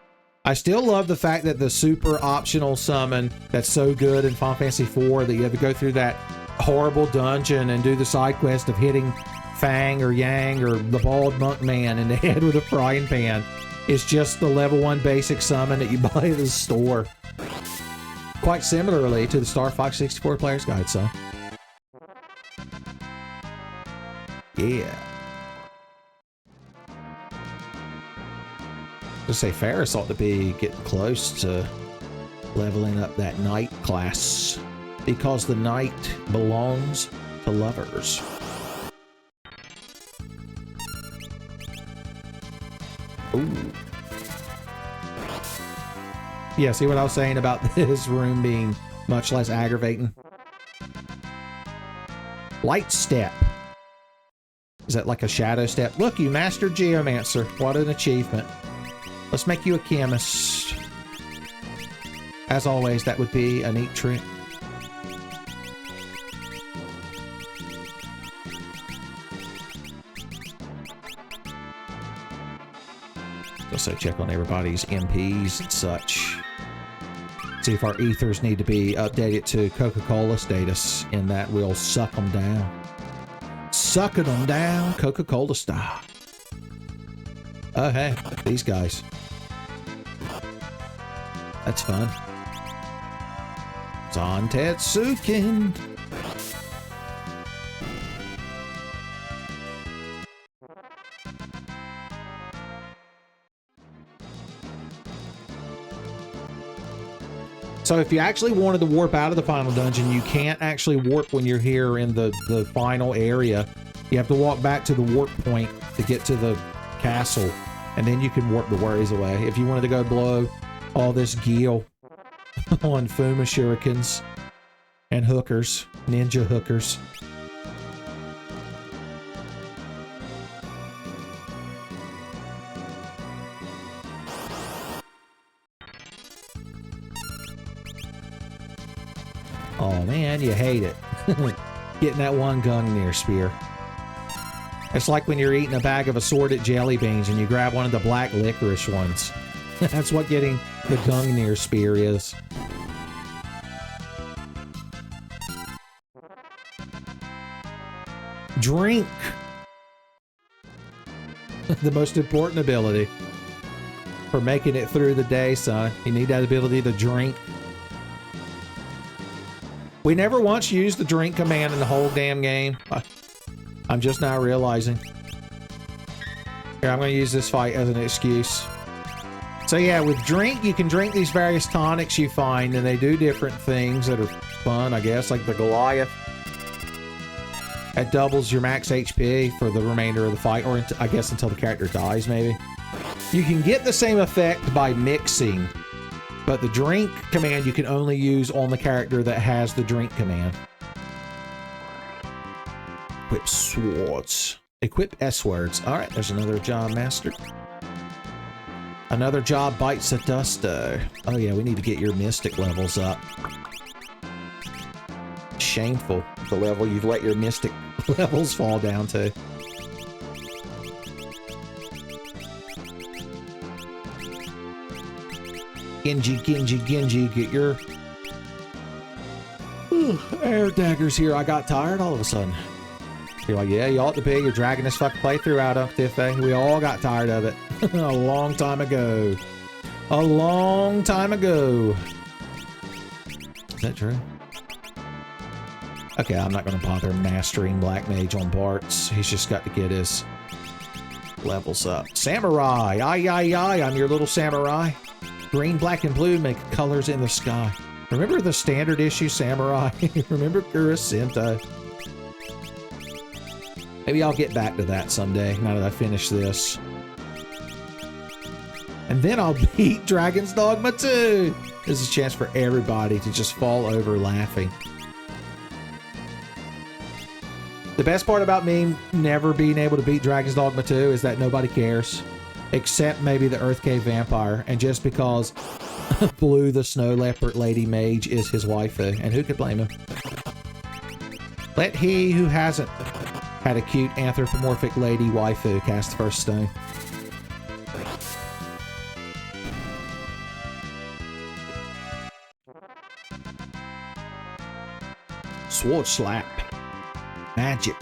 I still love the fact that the super optional summon that's so good in Final Fantasy IV that you have to go through that horrible dungeon and do the side quest of hitting Fang or Yang or the bald monk man in the head with a frying pan. It's just the level 1 basic summon that you buy at the store. Quite similarly to the Star Fox 64 Player's Guide, son. Yeah. Just say Ferris ought to be getting close to leveling up that knight class. because the night belongs to lovers. Ooh. Yeah, see what I was saying about this room being much less aggravating? Light step. Is that like a shadow step? Look, you mastered Geomancer. What an achievement. Let's make you a chemist. As always, that would be a neat trick. Also check on everybody's MPs and such. See if our ethers need to be updated to Coca-Cola status, and that will suck them down. Sucking them down, Coca-Cola style. Oh, hey, these guys. That's fun. Zantetsuken. So if you actually wanted to warp out of the final dungeon, you can't actually warp when you're here in the final area. You have to walk back to the warp point to get to the castle, and then you can warp the worries away. If you wanted to go blow all this gil on Fuma shurikens and hookers, ninja hookers. Oh man, you hate it. Getting that one Gungnir spear. It's like when you're eating a bag of assorted jelly beans and you grab one of the black licorice ones. That's what getting the Gungnir spear is. Drink. The most important ability for making it through the day, son. You need that ability to drink. We never once used the drink command in the whole damn game. I'm just now realizing. Here, I'm going to use this fight as an excuse. So yeah, with drink, you can drink these various tonics you find, and they do different things that are fun, I guess, like the Goliath. It doubles your max HP for the remainder of the fight, or I guess until the character dies, maybe. You can get the same effect by mixing, but the drink command you can only use on the character that has the drink command. Equip swords. Equip S-words. Alright, there's another job mastered. Another job bites the dust, though. Oh yeah, we need to get your mystic levels up. Shameful, the level you've let your mystic levels fall down to. Genji, get your air daggers here. I got tired all of a sudden. You're like, yeah, you ought to be. You're dragging this fucking playthrough out of Tenfey. We all got tired of it. A long time ago. A long time ago. Is that true? Okay, I'm not going to bother mastering Black Mage on Bart's. He's just got to get his levels up. Samurai! Aye, I'm your little samurai. Green, black, and blue make colors in the sky. Remember the standard issue Samurai? Remember Kurosento? Maybe I'll get back to that someday, now that I finish this. And then I'll beat Dragon's Dogma 2! This is a chance for everybody to just fall over laughing. The best part about me never being able to beat Dragon's Dogma 2 is that nobody cares. Except maybe the Earth Cave Vampire. And just because Blue the Snow Leopard Lady Mage is his waifu. And who could blame him? Let he who hasn't had a cute anthropomorphic lady waifu cast the first stone. Sword slap. Magic.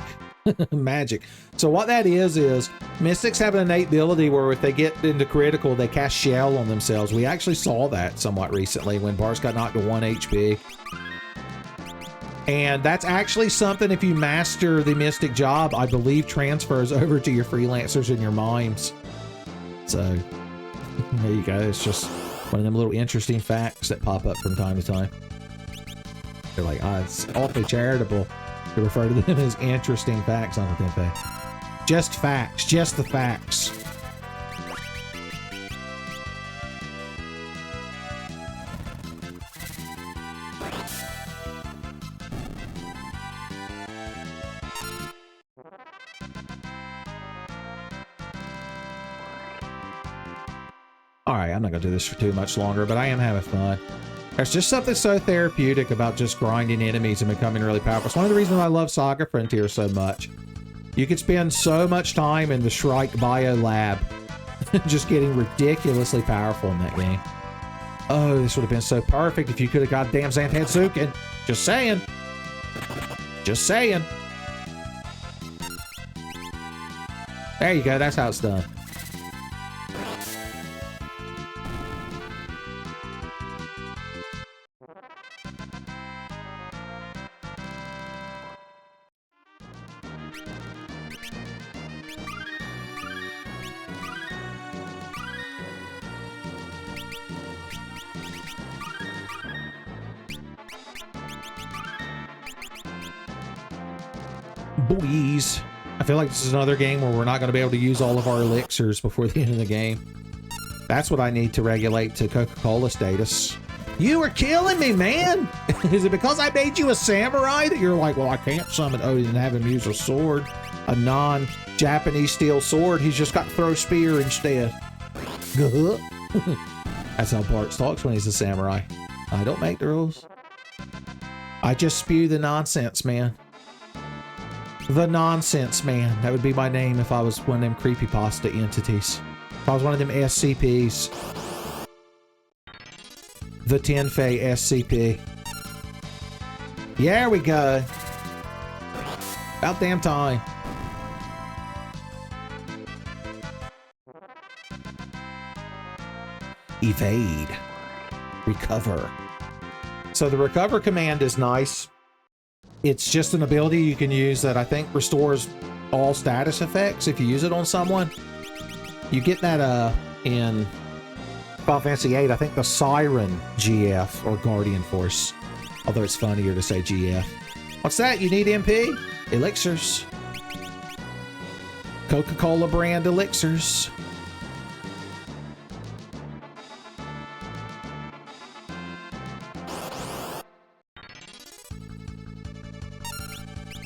Magic. So what that is Mystics have an innate ability where if they get into critical, they cast Shell on themselves. We actually saw that somewhat recently when Bars got knocked to 1 HP. And that's actually something, if you master the Mystic job, I believe transfers over to your Freelancers and your Mimes. So, there you go. It's just one of them little interesting facts that pop up from time to time. They're like, it's awfully charitable to refer to them as interesting facts on the Tenfey. Just facts, just the facts. Alright, I'm not going to do this for too much longer, but I am having fun. There's just something so therapeutic about just grinding enemies and becoming really powerful. It's one of the reasons I love Saga Frontier so much. You could spend so much time in the Shrike Bio Lab just getting ridiculously powerful in that game. Oh, this would have been so perfect if you could have got damn Zantetsuken. Just saying. Just saying. There you go, that's how it's done. Boys. I feel like this is another game where we're not going to be able to use all of our elixirs before the end of the game. That's what I need to regulate to Coca-Cola status. You are killing me, man! Is it because I made you a samurai that you're like, well, I can't summon Odin and have him use a sword? A non-Japanese steel sword? He's just got to throw spear instead. That's how Bart talks when he's a samurai. I don't make the rules. I just spew the nonsense, man. The Nonsense Man. That would be my name if I was one of them creepypasta entities. If I was one of them SCPs. The Tenfey SCP. There we go. About damn time. Evade. Recover. So the recover command is nice. It's just an ability you can use that I think restores all status effects if you use it on someone. You get that in Final Fantasy VIII, I think the Siren GF or Guardian Force. Although it's funnier to say GF. What's that? You need MP? Elixirs. Coca-Cola brand elixirs.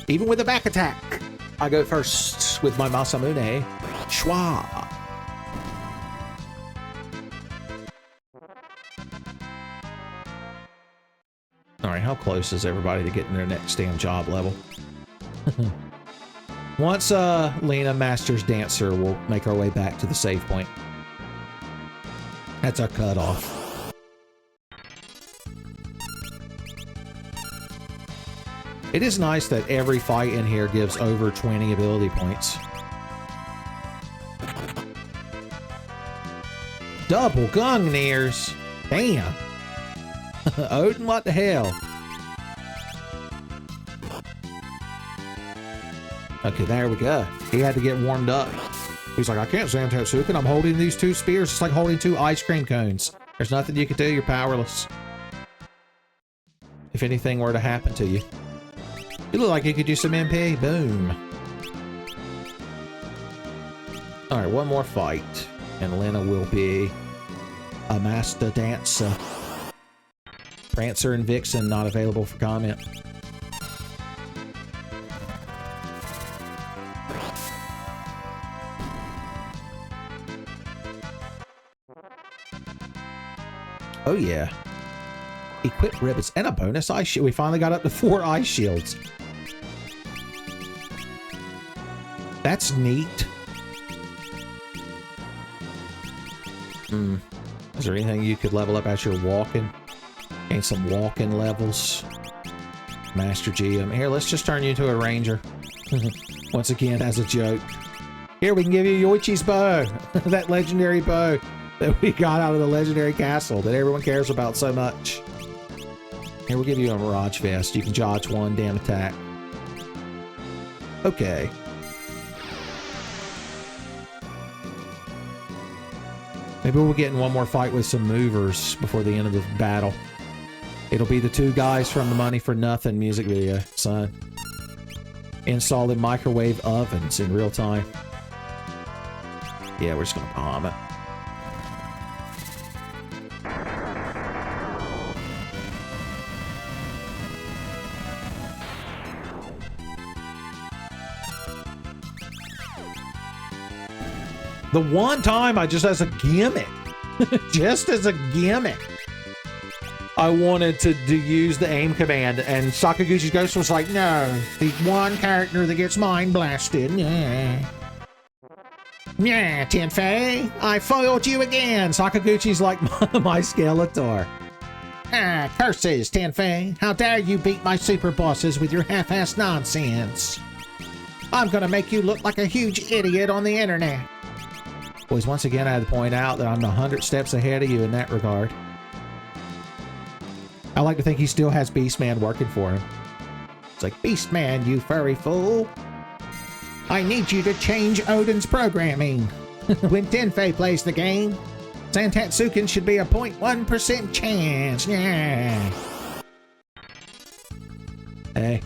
Even with a back attack, I go first with my Masamune. Schwa. Alright, how close is everybody to getting their next damn job level? Once Lena masters Dancer, we'll make our way back to the save point. That's our cutoff. It is nice that every fight in here gives over 20 ability points. Double Gungnir's. Damn. Odin, what the hell? Okay, there we go. He had to get warmed up. He's like, I can't Zantetsuken. I'm holding these two spears. It's like holding two ice cream cones. There's nothing you can do. You're powerless. If anything were to happen to you. You look like you could do some MP. Boom. Alright, one more fight. And Lena will be a master dancer. Prancer and Vixen not available for comment. Oh yeah. Equip ribbons and a bonus ice shield. We finally got up to 4 ice shields. That's neat. Is there anything you could level up as you're walking? Gain some walking levels. Master GM. Here, let's just turn you into a ranger. Once again, as a joke. Here, we can give you Yoichi's bow. That legendary bow that we got out of the legendary castle that everyone cares about so much. Here, we'll give you a Mirage Vest. You can dodge one damn attack. Okay. Maybe we'll get in one more fight with some movers before the end of the battle. It'll be the two guys from the Money for Nothing music video, son. Installing microwave ovens in real time. Yeah, we're just gonna bomb it. The one time I just as a gimmick, just as a gimmick, I wanted to use the aim command, and Sakaguchi's ghost was like, no, the one character that gets mind blasted. Yeah. Yeah, Tenfey, I foiled you again. Sakaguchi's like my Skeletor. Ah, curses, Tenfey. How dare you beat my super bosses with your half-assed nonsense. I'm gonna make you look like a huge idiot on the internet. Boys, once again, I had to point out that I'm 100 steps ahead of you in that regard. I like to think he still has Beastman working for him. It's like, Beastman, you furry fool. I need you to change Odin's programming. When Tenfey plays the game, Santatsuken should be a 0.1% chance. Yeah. Hey.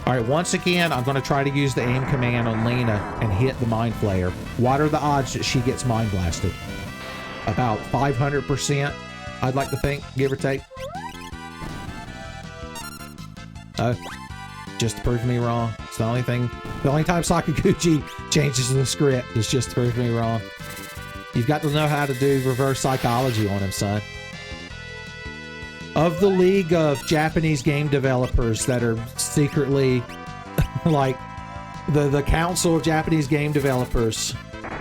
Alright, once again, I'm going to try to use the aim command on Lena and hit the Mind Flayer. What are the odds that she gets Mind Blasted? About 500%, I'd like to think, give or take. Oh, just to prove me wrong. It's the only thing, the only time Sakaguchi changes the script is just to prove me wrong. You've got to know how to do reverse psychology on him, son. Of the league of Japanese game developers that are secretly like the council of Japanese game developers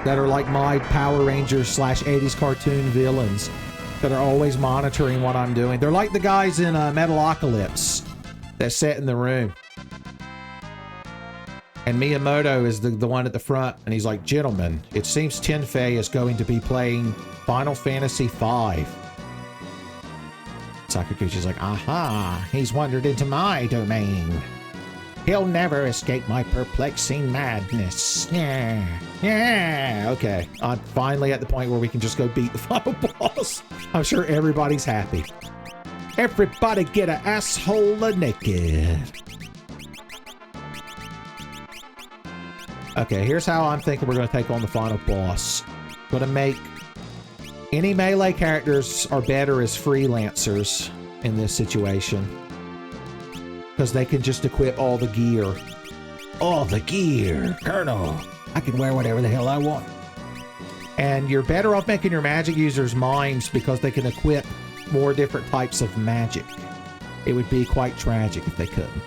that are like my Power Rangers / 80s cartoon villains that are always monitoring what I'm doing. They're like the guys in Metalocalypse that sit in the room. And Miyamoto is the one at the front, and he's like, gentlemen, it seems Tenfey is going to be playing Final Fantasy V. Sakaguchi's like, aha, he's wandered into my domain. He'll never escape my perplexing madness. Yeah, okay. I'm finally at the point where we can just go beat the final boss. I'm sure everybody's happy. Everybody get an asshole naked. Okay, here's how I'm thinking we're going to take on the final boss. Going to make any melee characters are better as freelancers in this situation. Because they can just equip all the gear. All the gear, Colonel. I can wear whatever the hell I want. And you're better off making your magic users mimes because they can equip more different types of magic. It would be quite tragic if they couldn't.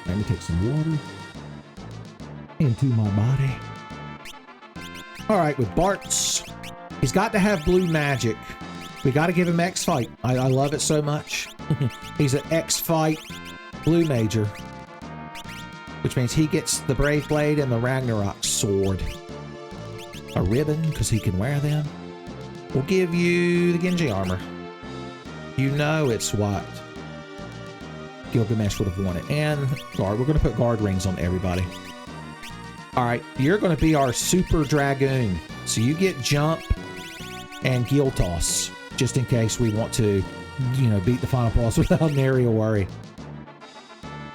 Let me take some water into my body. Alright, with Bart's, he's got to have blue magic. We got to give him X-Fight. I love it so much. He's an X-Fight blue major, which means he gets the Brave Blade and the Ragnarok sword. A ribbon, because he can wear them. We'll give you the Genji armor. You know it's what Girugamesh would have wanted. And guard. We're going to put guard rings on everybody. Alright, you're going to be our Super Dragoon. So you get jump and Gil Toss, just in case we want to, you know, beat the final boss without nary a worry.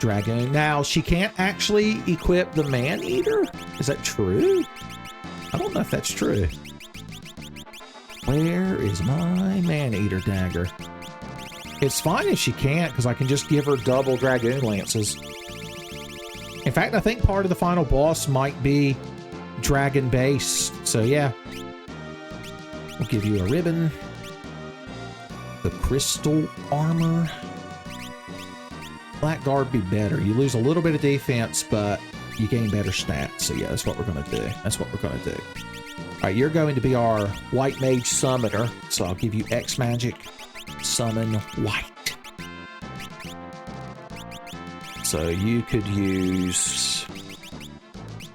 Dragoon. Now, she can't actually equip the Man-Eater? Is that true? I don't know if that's true. Where is my Man-Eater dagger? It's fine if she can't, because I can just give her double Dragoon Lances. In fact, I think part of the final boss might be dragon-based. So, yeah. We'll give you a ribbon. The crystal armor. Black guard be better. You lose a little bit of defense, but you gain better stats. So, yeah, that's what we're going to do. That's what we're going to do. All right, you're going to be our white mage summoner. So, I'll give you X magic. Summon white. So you could use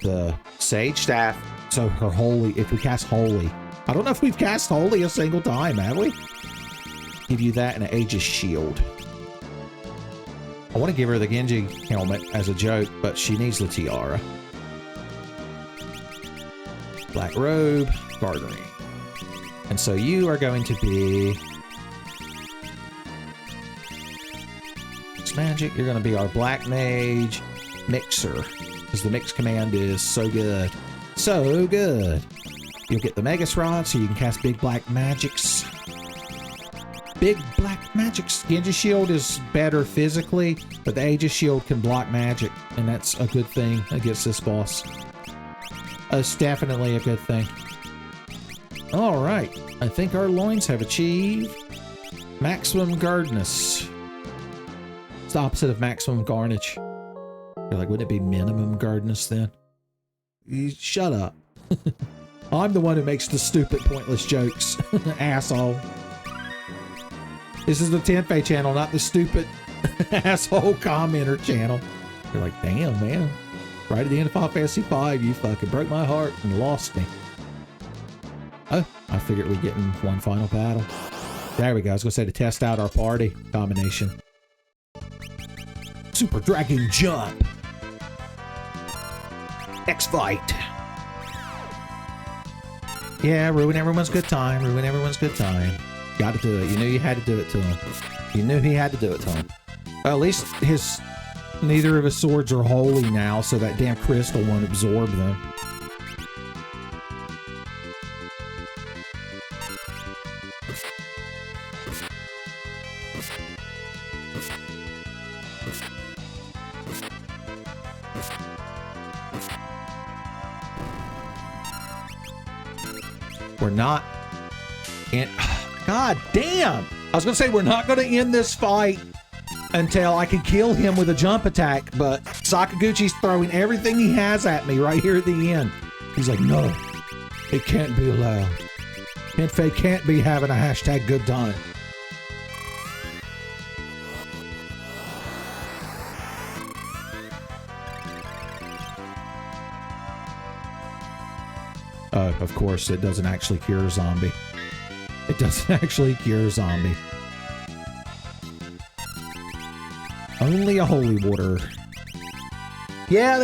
the Sage Staff. So her Holy, if we cast Holy. I don't know if we've cast Holy a single time, have we? Give you that and an Aegis Shield. I want to give her the Genji helmet as a joke, but she needs the tiara. Black robe, guard ring. And so you are going to be magic. You're going to be our black mage mixer, because the mix command is so good. So good. You'll get the Megas Rod, so you can cast big black magics. Big black magics. Genji Shield is better physically, but the Aegis Shield can block magic, and that's a good thing against this boss. It's definitely a good thing. Alright, I think our loins have achieved maximum guardness. It's the opposite of maximum garnish. You're like, wouldn't it be minimum guardness then? Shut up. I'm the one who makes the stupid, pointless jokes. Asshole. This is the Tenfey channel, not the stupid asshole commenter channel. You're like, damn, man. Right at the end of Final Fantasy V, you fucking broke my heart and lost me. Oh, I figured we'd get in one final battle. There we go. I was going to say to test out our party combination. Super Dragon Jump. X-Fight. Yeah, ruin everyone's good time. Ruin everyone's good time. Got to do it. You knew you had to do it to him. You knew he had to do it to him. Well, at least neither of his swords are holy now, so that damn crystal won't absorb them. We're not in. God damn! I was gonna say we're not gonna end this fight until I can kill him with a jump attack, but Sakaguchi's throwing everything he has at me right here at the end. He's like, no, it can't be allowed. Tenfey can't be having a hashtag good time. Of course, it doesn't actually cure a zombie. It doesn't actually cure a zombie. Only a holy water. Yeah,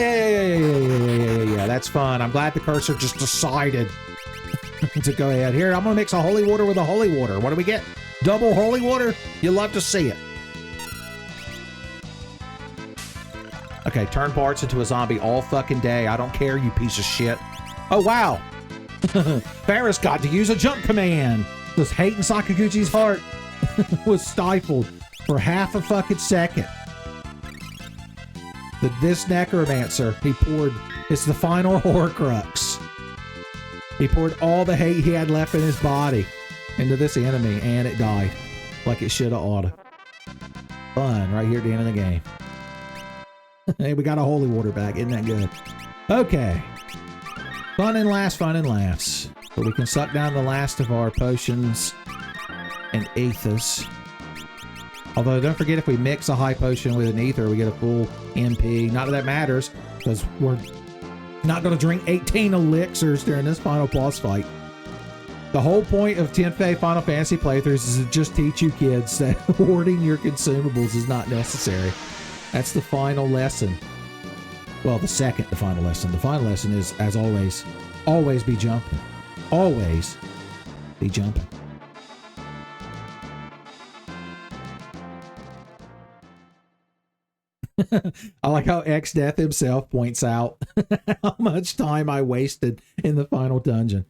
that's fun. I'm glad the cursor just decided to go ahead. Here, I'm gonna mix a holy water with a holy water. What do we get? Double holy water? You love to see it. Okay, turn parts into a zombie all fucking day. I don't care, you piece of shit. Oh, wow. Ferris got to use a jump command. This hate in Sakaguchi's heart was stifled for half a fucking second. This necromancer, he poured, it's the final Horcrux. He poured all the hate he had left in his body into this enemy, and it died. Like it shoulda, oughta. Fun, right here at the end of the game. Hey, we got a holy water back. Isn't that good? Okay. Fun and laughs, fun and laughs. But we can suck down the last of our potions and ethers. Although, don't forget, if we mix a high potion with an ether, we get a full MP. Not that that matters, because we're not going to drink 18 elixirs during this final boss fight. The whole point of Tenfey Final Fantasy playthroughs is to just teach you kids that hoarding your consumables is not necessary. That's the final lesson. Well, the final lesson. The final lesson is, as always, always be jumping. Always be jumping. I like how X-Death himself points out how much time I wasted in the final dungeon.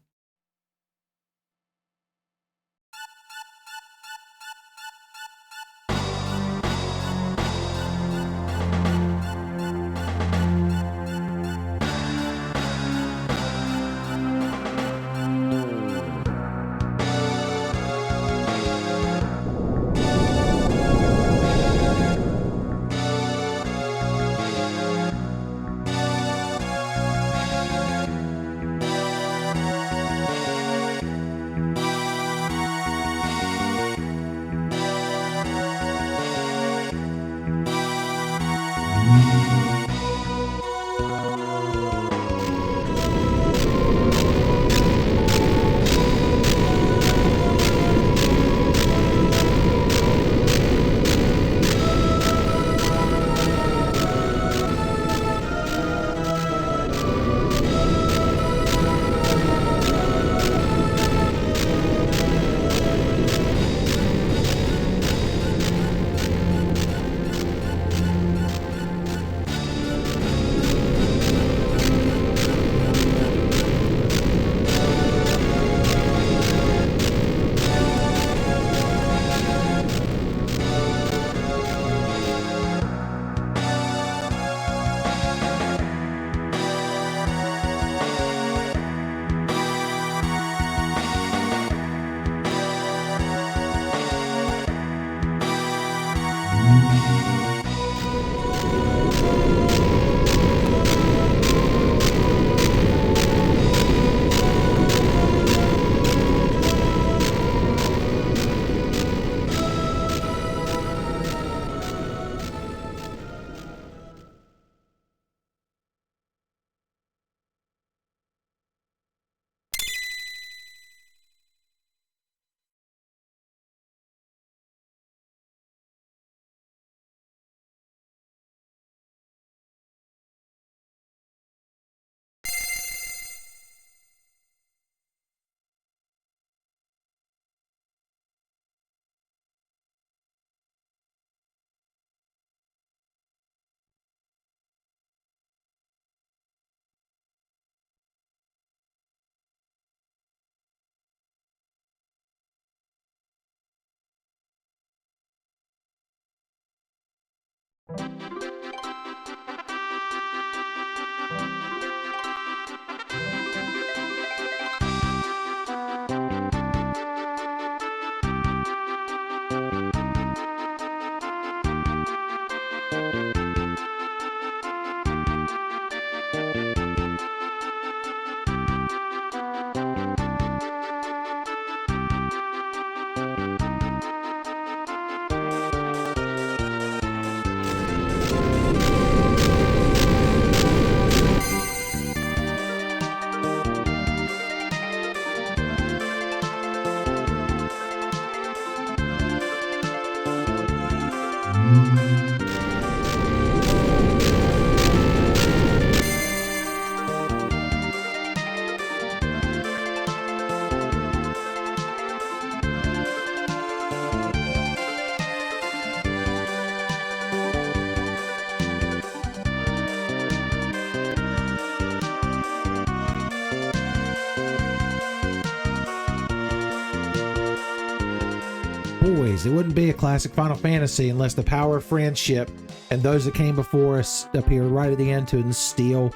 Boys, it wouldn't be a classic Final Fantasy unless the power of friendship and those that came before us appear right at the end to instill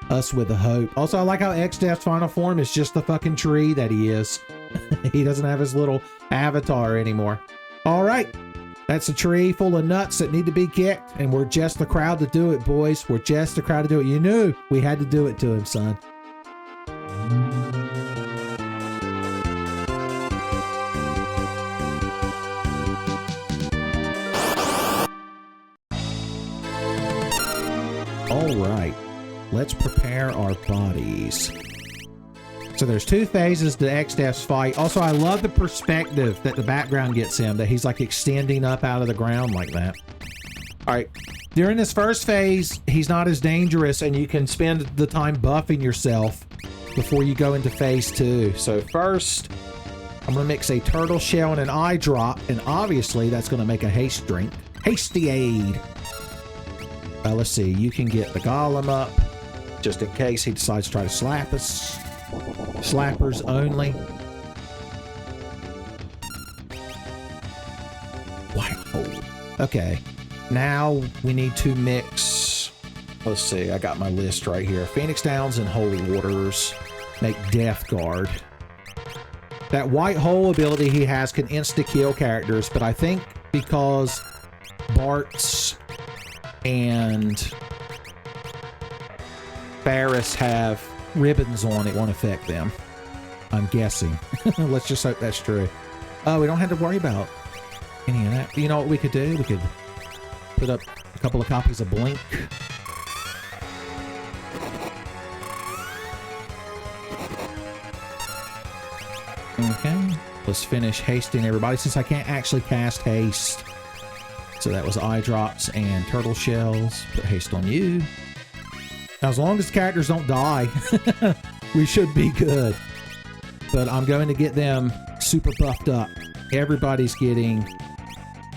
us with the hope. Also, I like how X-Death's final form is just the fucking tree that he is. He doesn't have his little avatar anymore. All right, that's a tree full of nuts that need to be kicked, and we're just the crowd to do it, boys. We're just the crowd to do it. You knew we had to do it to him, son. All right, let's prepare our bodies. So there's two phases to X-Death's fight. Also, I love the perspective that the background gets him, that he's like extending up out of the ground like that. All right, during this first phase, he's not as dangerous and you can spend the time buffing yourself before you go into phase 2. So first, I'm gonna mix a turtle shell and an eye drop, and obviously that's gonna make a haste drink. Hasty aid. Let's see, you can get the golem up, just in case he decides to try to slap us. Slappers only. Wow. Okay, now we need to mix, let's see, I got my list right here. Phoenix Downs and Holy Waters make Death Guard. That white hole ability he has can insta-kill characters, but I think because Bart's and Ferris have ribbons on, it won't affect them. I'm guessing. Let's just hope that's true. Oh, we don't have to worry about any of that. You know what we could do? We could put up a couple of copies of Blink. Okay, let's finish hasting everybody since I can't actually cast haste. So that was eye drops and turtle shells. Put haste on you. Now, as long as characters don't die, we should be good. But I'm going to get them super buffed up. Everybody's getting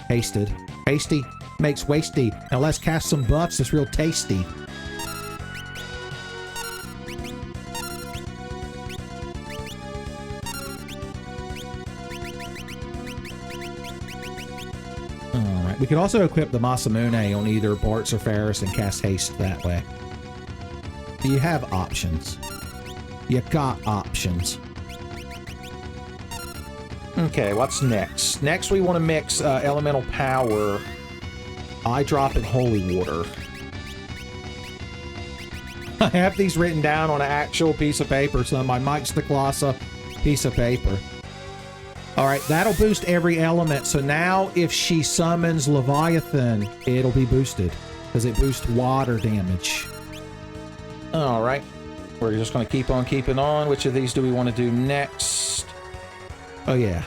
hasted. Hasty makes wasty. Now let's cast some buffs that's real tasty. Alright, we could also equip the Masamune on either Bart's or Ferris and cast haste that way. You have options. You got options. Okay, what's next? Next we want to mix elemental power Eye drop and holy water. I have these written down on an actual piece of paper, so my Mike's the Glossa piece of paper. All right, that'll boost every element. So now if she summons Leviathan, it'll be boosted because it boosts water damage. All right, we're just going to keep on keeping on. Which of these do we want to do next? Oh, yeah.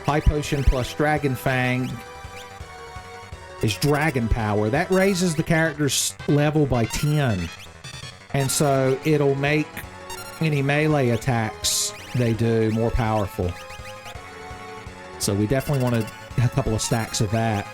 High Potion plus Dragon Fang is Dragon Power. That raises the character's level by 10. And so it'll make any melee attacks they do more powerful. So we definitely want a couple of stacks of that.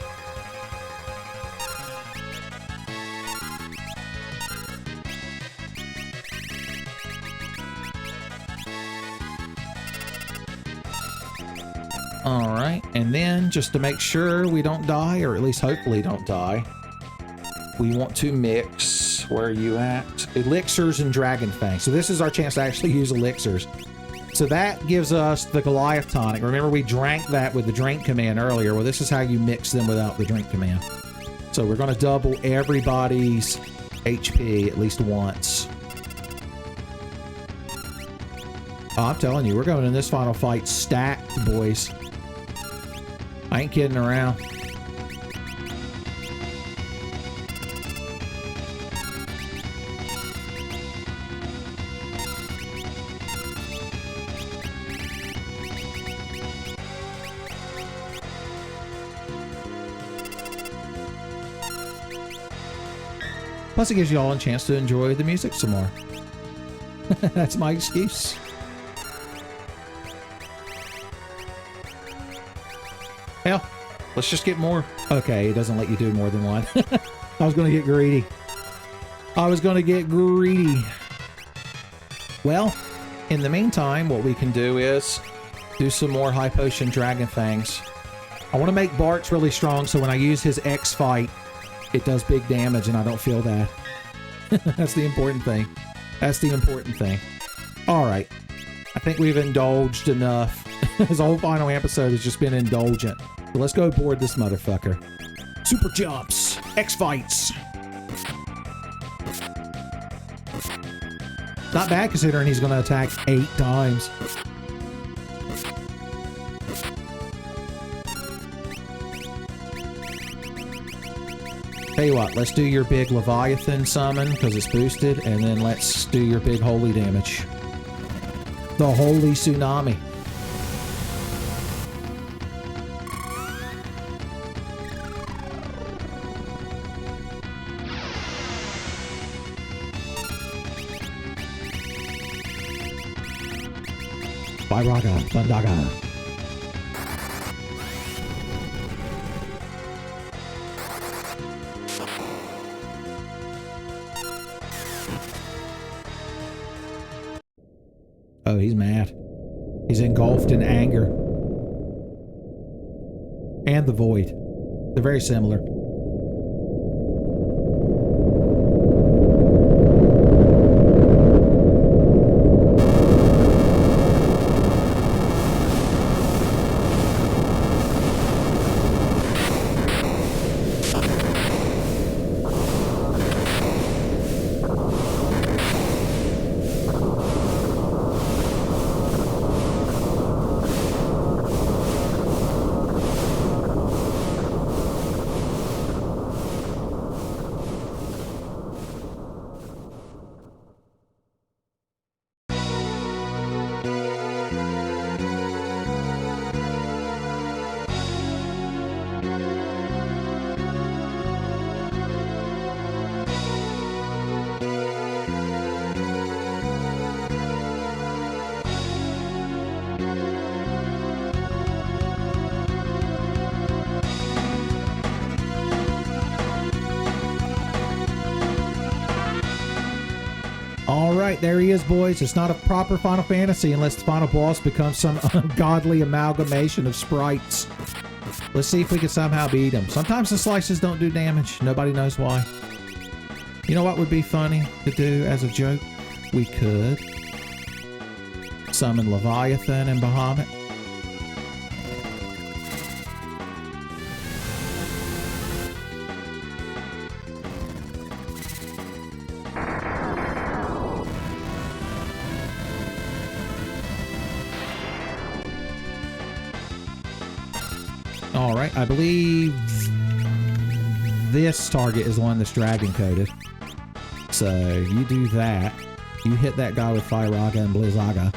All right, and then just to make sure we don't die, or at least hopefully don't die, we want to mix, where are you at? Elixirs and Dragon Fang. So this is our chance to actually use elixirs. So that gives us the Goliath tonic. Remember we drank that with the drink command earlier. Well, this is how you mix them without the drink command. So we're going to double everybody's HP at least once. Oh, I'm telling you, we're going in this final fight stacked, boys. I ain't kidding around. Plus, it gives you all a chance to enjoy the music some more. That's my excuse. Hell, let's just get more. Okay, it doesn't let you do more than one. I was going to get greedy. Well, in the meantime, what we can do is do some more High Potion Dragon Fangs. I want to make Bart's really strong, so when I use his X fight, it does big damage and I don't feel that. That's the important thing. All right. I think we've indulged enough. This whole final episode has just been indulgent. So let's go board this motherfucker. Super jumps. X fights. Not bad considering he's going to attack 8 times. Tell you what, let's do your big Leviathan summon because it's boosted, and then let's do your big holy damage. The Holy Tsunami. Vairaga, Bandaga. Oh, he's mad. He's engulfed in anger. And the void. They're very similar. Alright, there he is, boys. It's not a proper Final Fantasy unless the final boss becomes some ungodly amalgamation of sprites. Let's see if we can somehow beat him. Sometimes the slices don't do damage. Nobody knows why. You know what would be funny to do as a joke? We could summon Leviathan and Bahamut. I believe this target is the one that's dragon coated. So you do that. You hit that guy with Firaga and Blizzaga.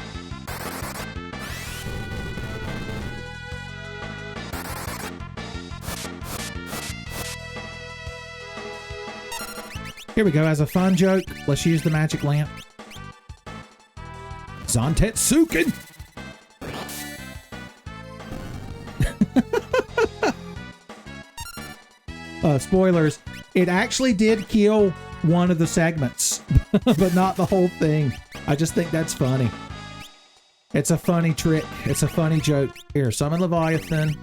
Here we go. As a fun joke, let's use the magic lamp. Zantetsuken! Spoilers. It actually did kill one of the segments, but not the whole thing. I just think that's funny. It's a funny trick. It's a funny joke. Here, summon Leviathan.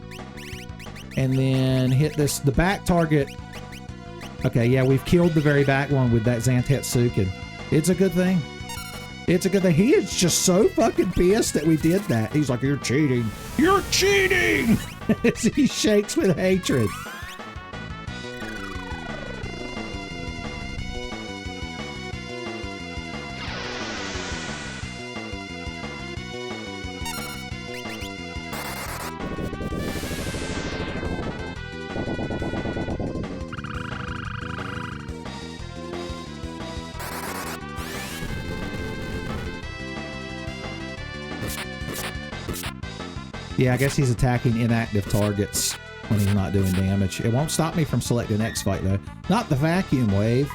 And then hit this, the back target. Okay, yeah, we've killed the very back one with that Zantetsuken. It's a good thing. It's a good thing. He is just so fucking pissed that we did that. He's like, you're cheating. You're cheating! He shakes with hatred. Yeah, I guess he's attacking inactive targets when he's not doing damage. It won't stop me from selecting X fight though. Not the vacuum wave.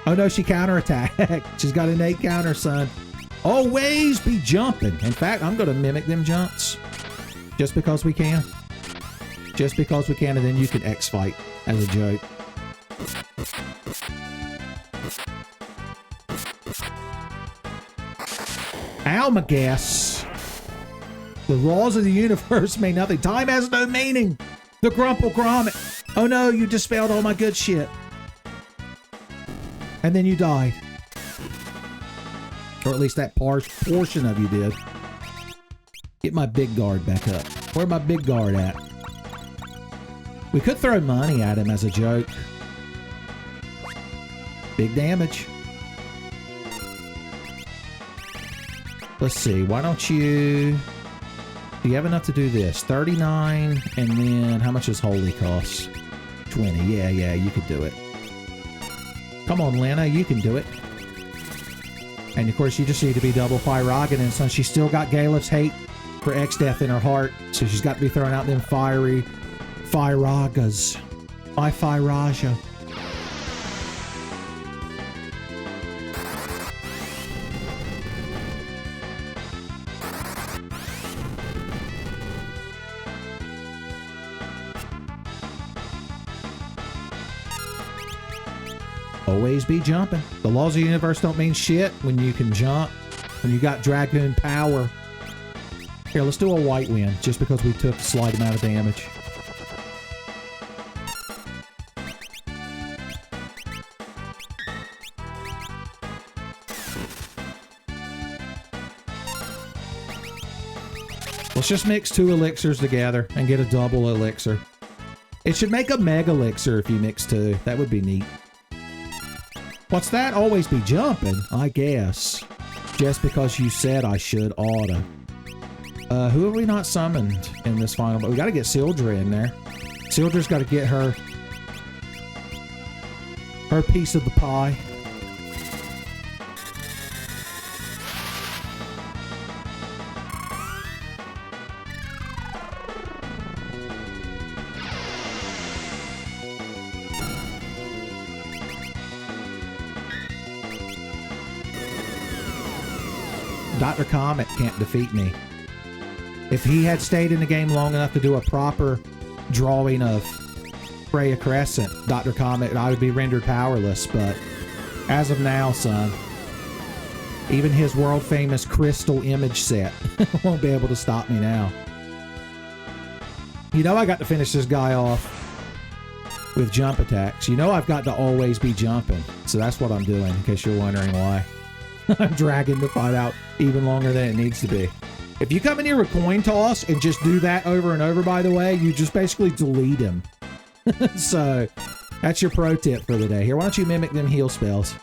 Oh no, she counterattacked. She's got an 8 counter, son. Always be jumping. In fact, I'm going to mimic them jumps. Just because we can. Just because we can, and then you can X fight as a joke. Almagas. The laws of the universe mean nothing. Time has no meaning. The Grumple Grommet. Oh no, you dispelled all my good shit. And then you died. Or at least that portion of you did. Get my big guard back up. Where's my big guard at? We could throw money at him as a joke. Big damage. Let's see. Why don't you... Do you have enough to do this? 39, and then how much does Holy cost? 20. Yeah, you could do it. Come on, Lena, you can do it. And of course, you just need to be double Firagan, and so she's still got Galef's hate for X-Death in her heart, so she's got to be throwing out them fiery Firagas. My Firaja. Always be jumping. The laws of the universe don't mean shit when you can jump, when you got Dragoon power. Here, let's do a white win, just because we took a slight amount of damage. Let's just mix 2 elixirs together and get a double elixir. It should make a mega elixir if you mix 2. That would be neat. What's that? Always be jumping, I guess. Just because you said I should oughta. Who have we not summoned in this final? But we gotta get Sildra in there. Sildra's gotta get her piece of the pie. Dr. Comet can't defeat me. If he had stayed in the game long enough to do a proper drawing of Freya Crescent, Dr. Comet, I would be rendered powerless, but as of now, son, even his world-famous crystal image set won't be able to stop me now. You know I got to finish this guy off with jump attacks. You know I've got to always be jumping, so that's what I'm doing, in case you're wondering why. I'm dragging the fight out even longer than it needs to be. If you come in here with coin toss and just do that over and over, by the way, you just basically delete him. So, that's your pro tip for the day. Here, why don't you mimic them heal spells?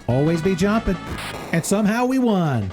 Always be jumping. And somehow we won.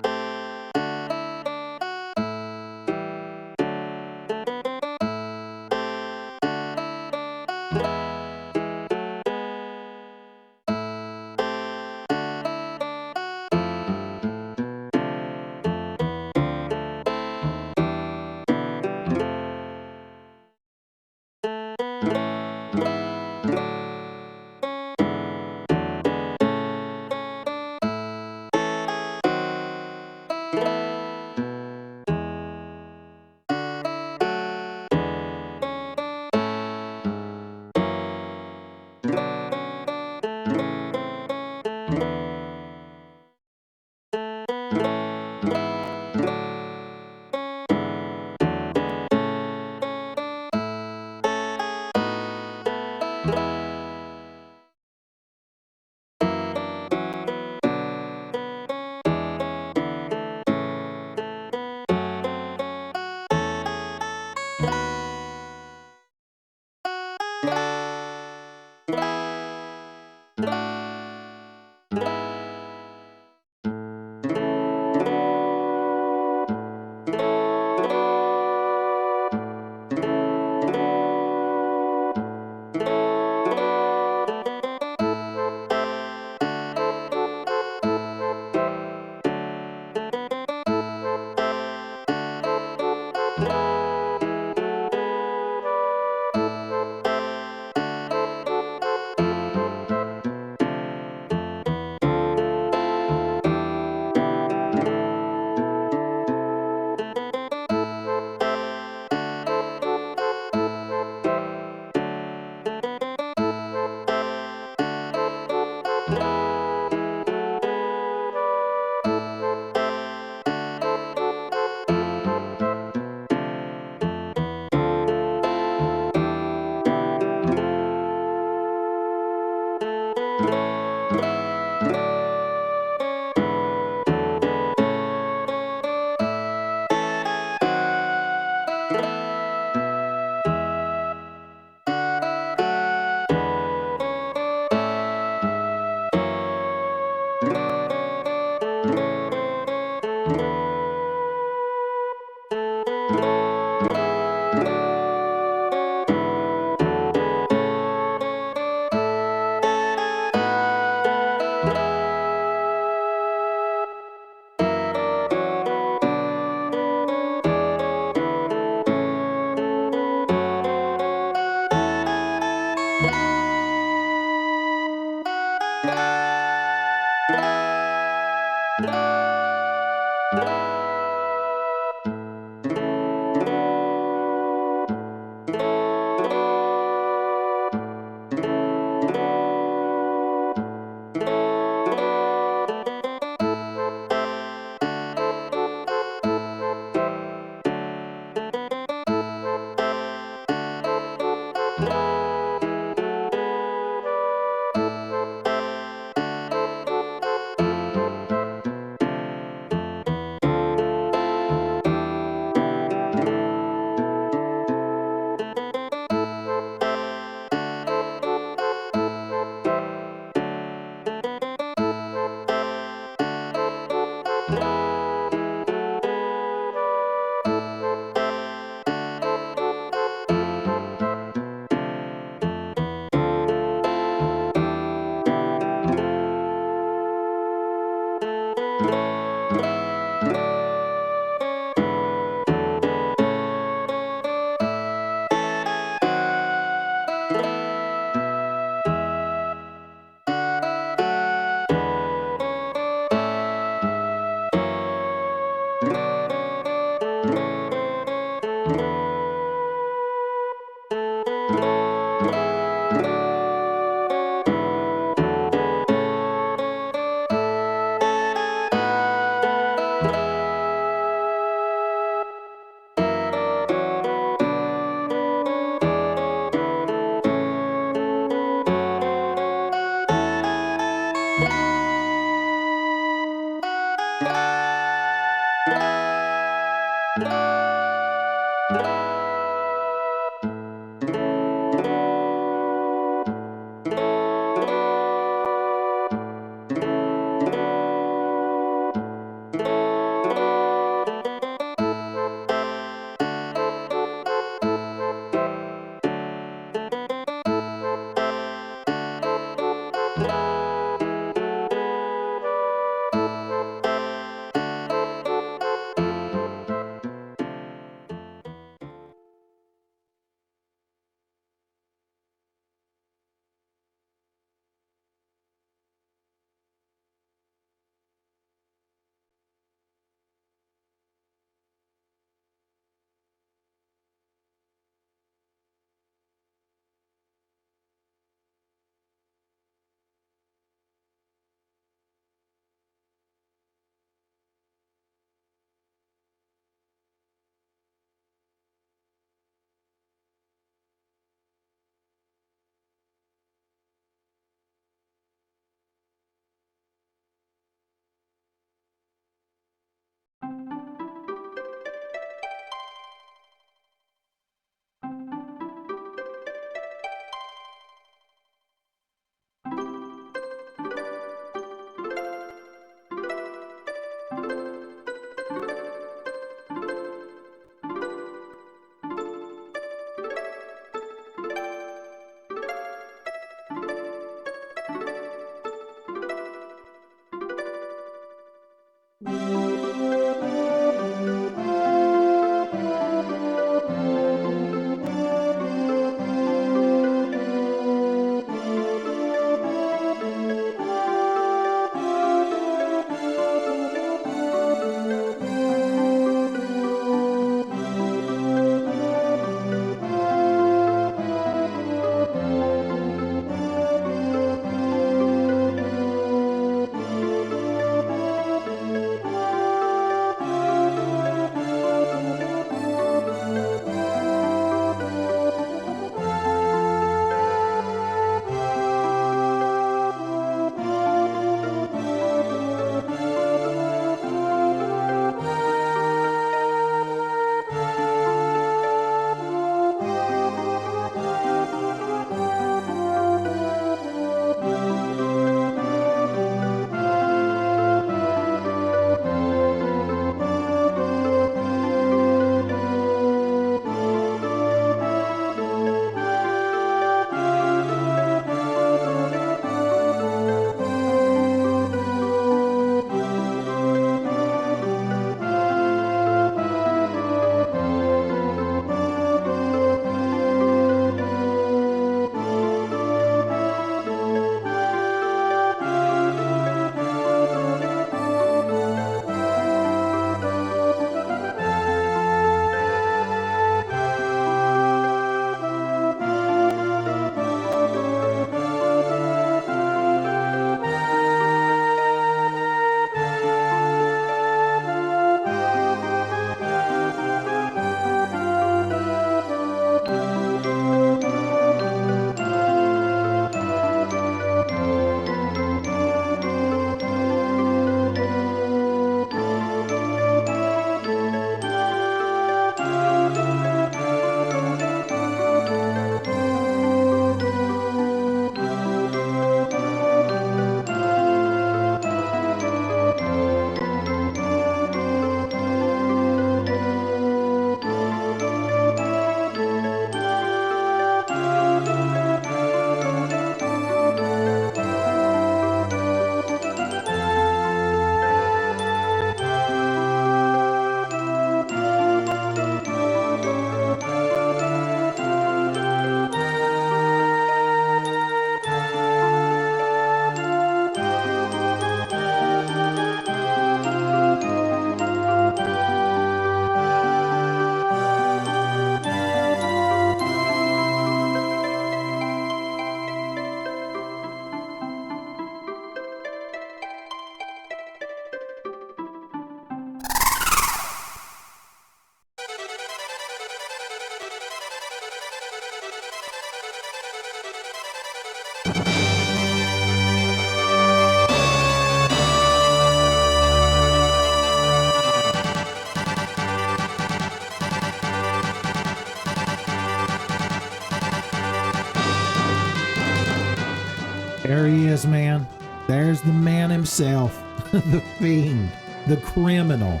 There he is, man. There's the man himself. The fiend. The criminal.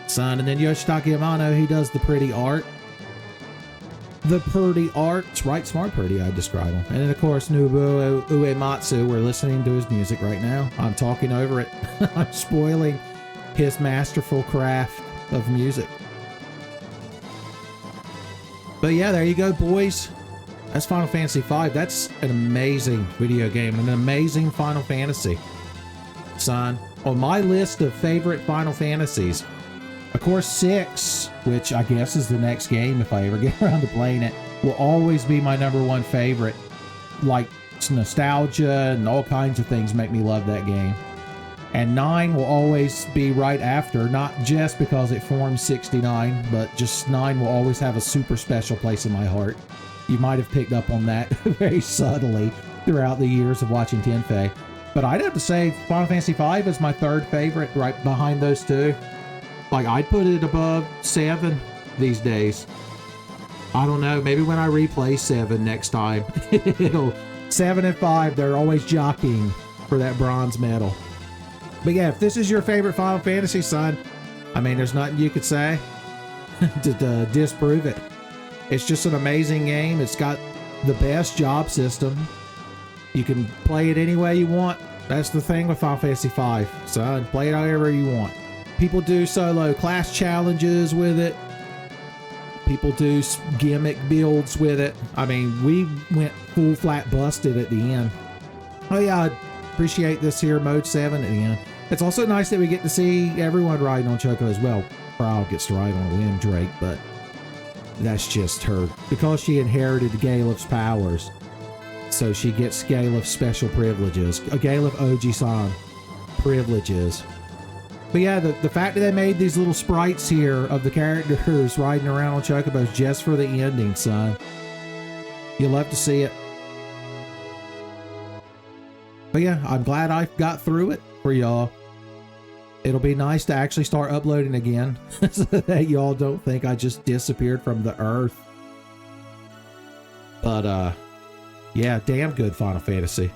Son, and then Yoshitaka Yamano, he does the pretty art. The pretty arts, right? Smart pretty, I'd describe him. And then, of course, Nobuo Uematsu. We're listening to his music right now. I'm talking over it. I'm spoiling his masterful craft of music. But yeah, there you go, boys. That's Final Fantasy V. That's an amazing video game. An amazing Final Fantasy. Son, on my list of favorite Final Fantasies, of course, 6, which I guess is the next game if I ever get around to playing it, will always be my #1 favorite. Like, it's nostalgia and all kinds of things make me love that game. And 9 will always be right after, not just because it forms 69, but just 9 will always have a super special place in my heart. You might have picked up on that very subtly throughout the years of watching Tenfey. But I'd have to say Final Fantasy V is my 3rd favorite, right behind those two. Like, I'd put it above 7 these days. I don't know, maybe when I replay 7 next time, 7 and 5, they're always jockeying for that bronze medal. But yeah, if this is your favorite Final Fantasy, son, I mean, there's nothing you could say to disprove it. It's just an amazing game. It's got the best job system. You can play it any way you want. That's the thing with Final Fantasy V, son. Play it however you want. People do solo class challenges with it. People do gimmick builds with it. I mean, we went full flat busted at the end. Oh yeah, I appreciate this here mode 7 at the end. It's also nice that we get to see everyone riding on Choco as well. Prowl gets to ride on a Wind Drake, but that's just her. Because she inherited Galef's powers, so she gets Galef's special privileges. A Galef Oji-san privileges. But yeah, the fact that they made these little sprites here of the characters riding around on Chocobos just for the ending, son. You'll love to see it. But yeah, I'm glad I got through it for y'all. It'll be nice to actually start uploading again so that y'all don't think I just disappeared from the earth. But yeah, damn good Final Fantasy.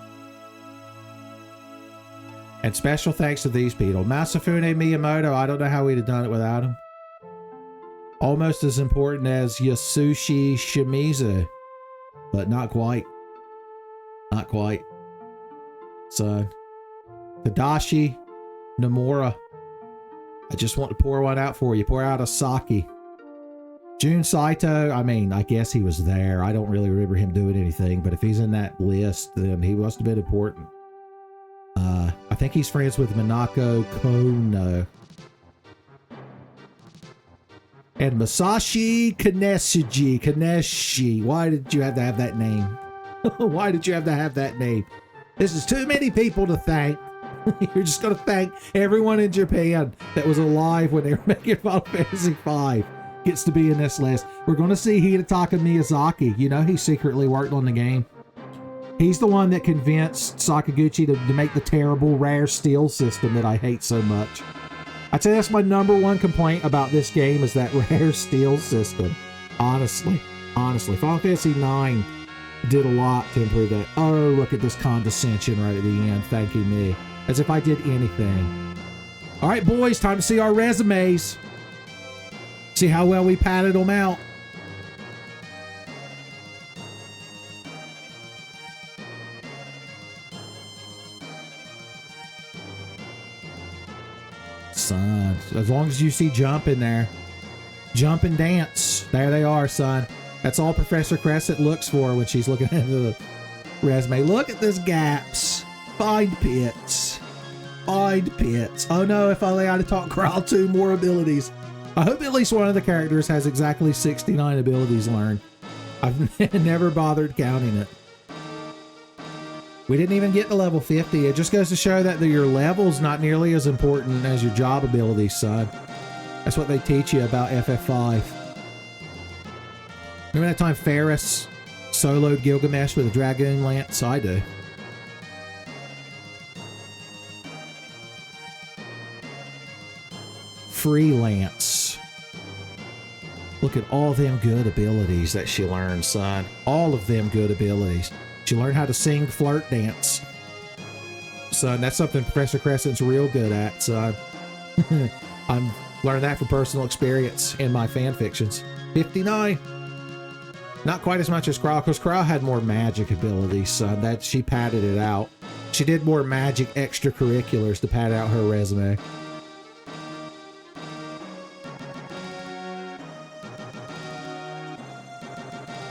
And special thanks to these people. Masafune Miyamoto, I don't know how we'd have done it without him. Almost as important as Yasushi Shimizu. But not quite. Not quite. So, Tadashi Nomura. I just want to pour one out for you. Pour out a sake. Jun Saito, I mean, I guess he was there. I don't really remember him doing anything, but if he's in that list, then he must have been important. I think he's friends with Minako Kono. And Masashi Kaneshi. Why did you have to have that name? Why did you have to have that name? This is too many people to thank. You're just going to thank everyone in Japan that was alive when they were making Final Fantasy V. Gets to be in this list. We're going to see Hidetaka Miyazaki. You know, he secretly worked on the game. He's the one that convinced Sakaguchi to make the terrible rare steel system that I hate so much. I'd say that's my #1 complaint about this game is that rare steel system. Honestly. Final Fantasy IX did a lot to improve that. Oh, look at this condescension right at the end, thanking me. As if I did anything. All right, boys, time to see our resumes. See how well we padded them out. Son, as long as you see jump in there. Jump and dance. There they are, son. That's all Professor Crescent looks for when she's looking at the resume. Look at those gaps. Find pits. Find pits. Oh no, if only I'd have taught Growl 2 more abilities. I hope at least one of the characters has exactly 69 abilities learned. I've never bothered counting it. We didn't even get to level 50. It just goes to show that your level's not nearly as important as your job abilities, son. That's what they teach you about FF5. Remember that time Ferris soloed Gilgamesh with a Dragoon Lance? I do. Freelance. Look at all them good abilities that she learned, son. All of them good abilities. She learned how to sing flirt dance. son. That's something Professor Crescent's real good at, son. I'm learning that from personal experience in my fan fictions. 59. Not quite as much as Krau, because Krau had more magic abilities, son. That she padded it out. She did more magic extracurriculars to pad out her resume.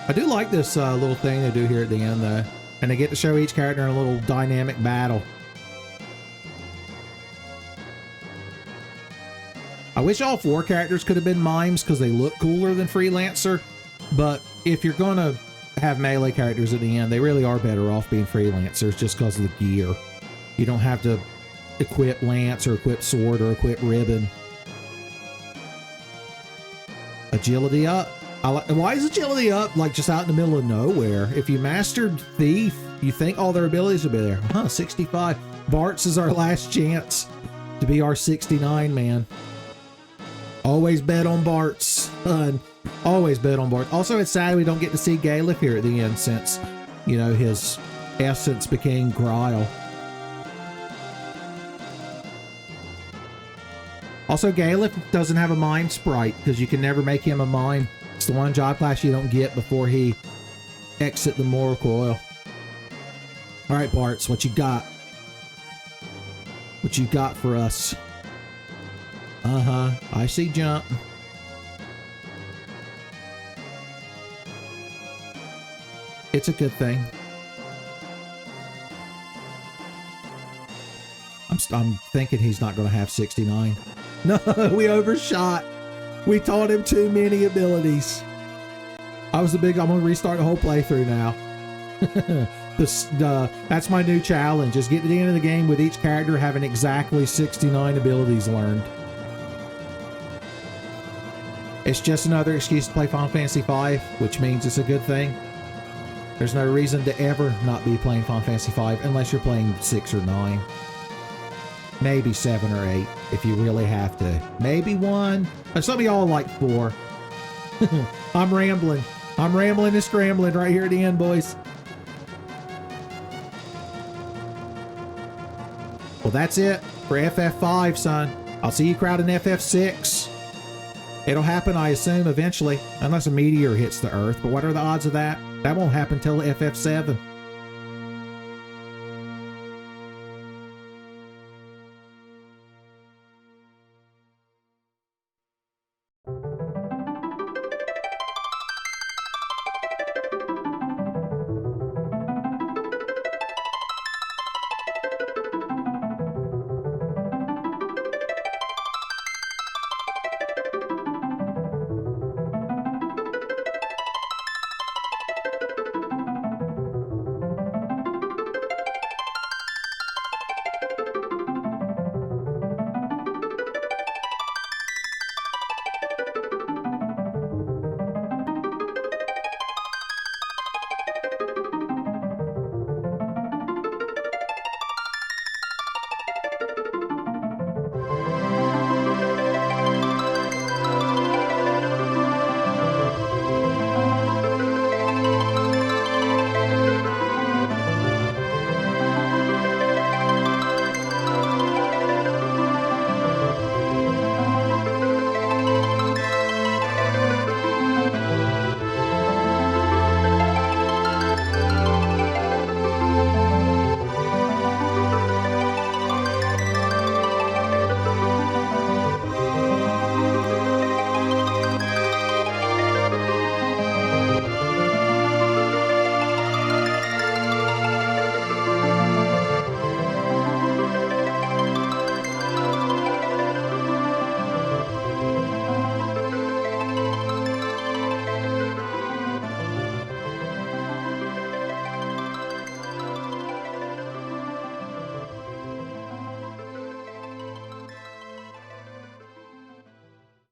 I do like this little thing they do here at the end, though. And they get to show each character in a little dynamic battle. I wish all 4 characters could have been mimes because they look cooler than Freelancer. But if you're going to have melee characters at the end, they really are better off being Freelancers just because of the gear. You don't have to equip Lance or equip Sword or equip Ribbon. Agility up. Why is agility up like just out in the middle of nowhere? If you mastered Thief, you think all their abilities would be there. Huh, 65. Bart's is our last chance to be our 69 man. Always bet on Bart's. Always bet on Bart. Also, it's sad we don't get to see Galef here at the end since, you know, his essence became Grile. Also, Galef doesn't have a mime sprite because you can never make him a mime. It's the one job class you don't get before he exit the Moral Coil. All right, Bart's, what you got? What you got for us? I see jump. It's a good thing. I'm thinking he's not going to have 69. No, we overshot. We taught him too many abilities. I'm going to restart the whole playthrough now. That's my new challenge. Just get to the end of the game with each character having exactly 69 abilities learned. It's just another excuse to play Final Fantasy V, which means it's a good thing. There's no reason to ever not be playing Final Fantasy V unless you're playing 6 or 9. Maybe 7 or 8 if you really have to. Maybe 1. Some of y'all like 4. I'm rambling. I'm rambling and scrambling right here at the end, boys. Well, that's it for FF5, son. I'll see you crowd in FF6. It'll happen, I assume, eventually, unless a meteor hits the Earth. But what are the odds of that? That won't happen till FF7.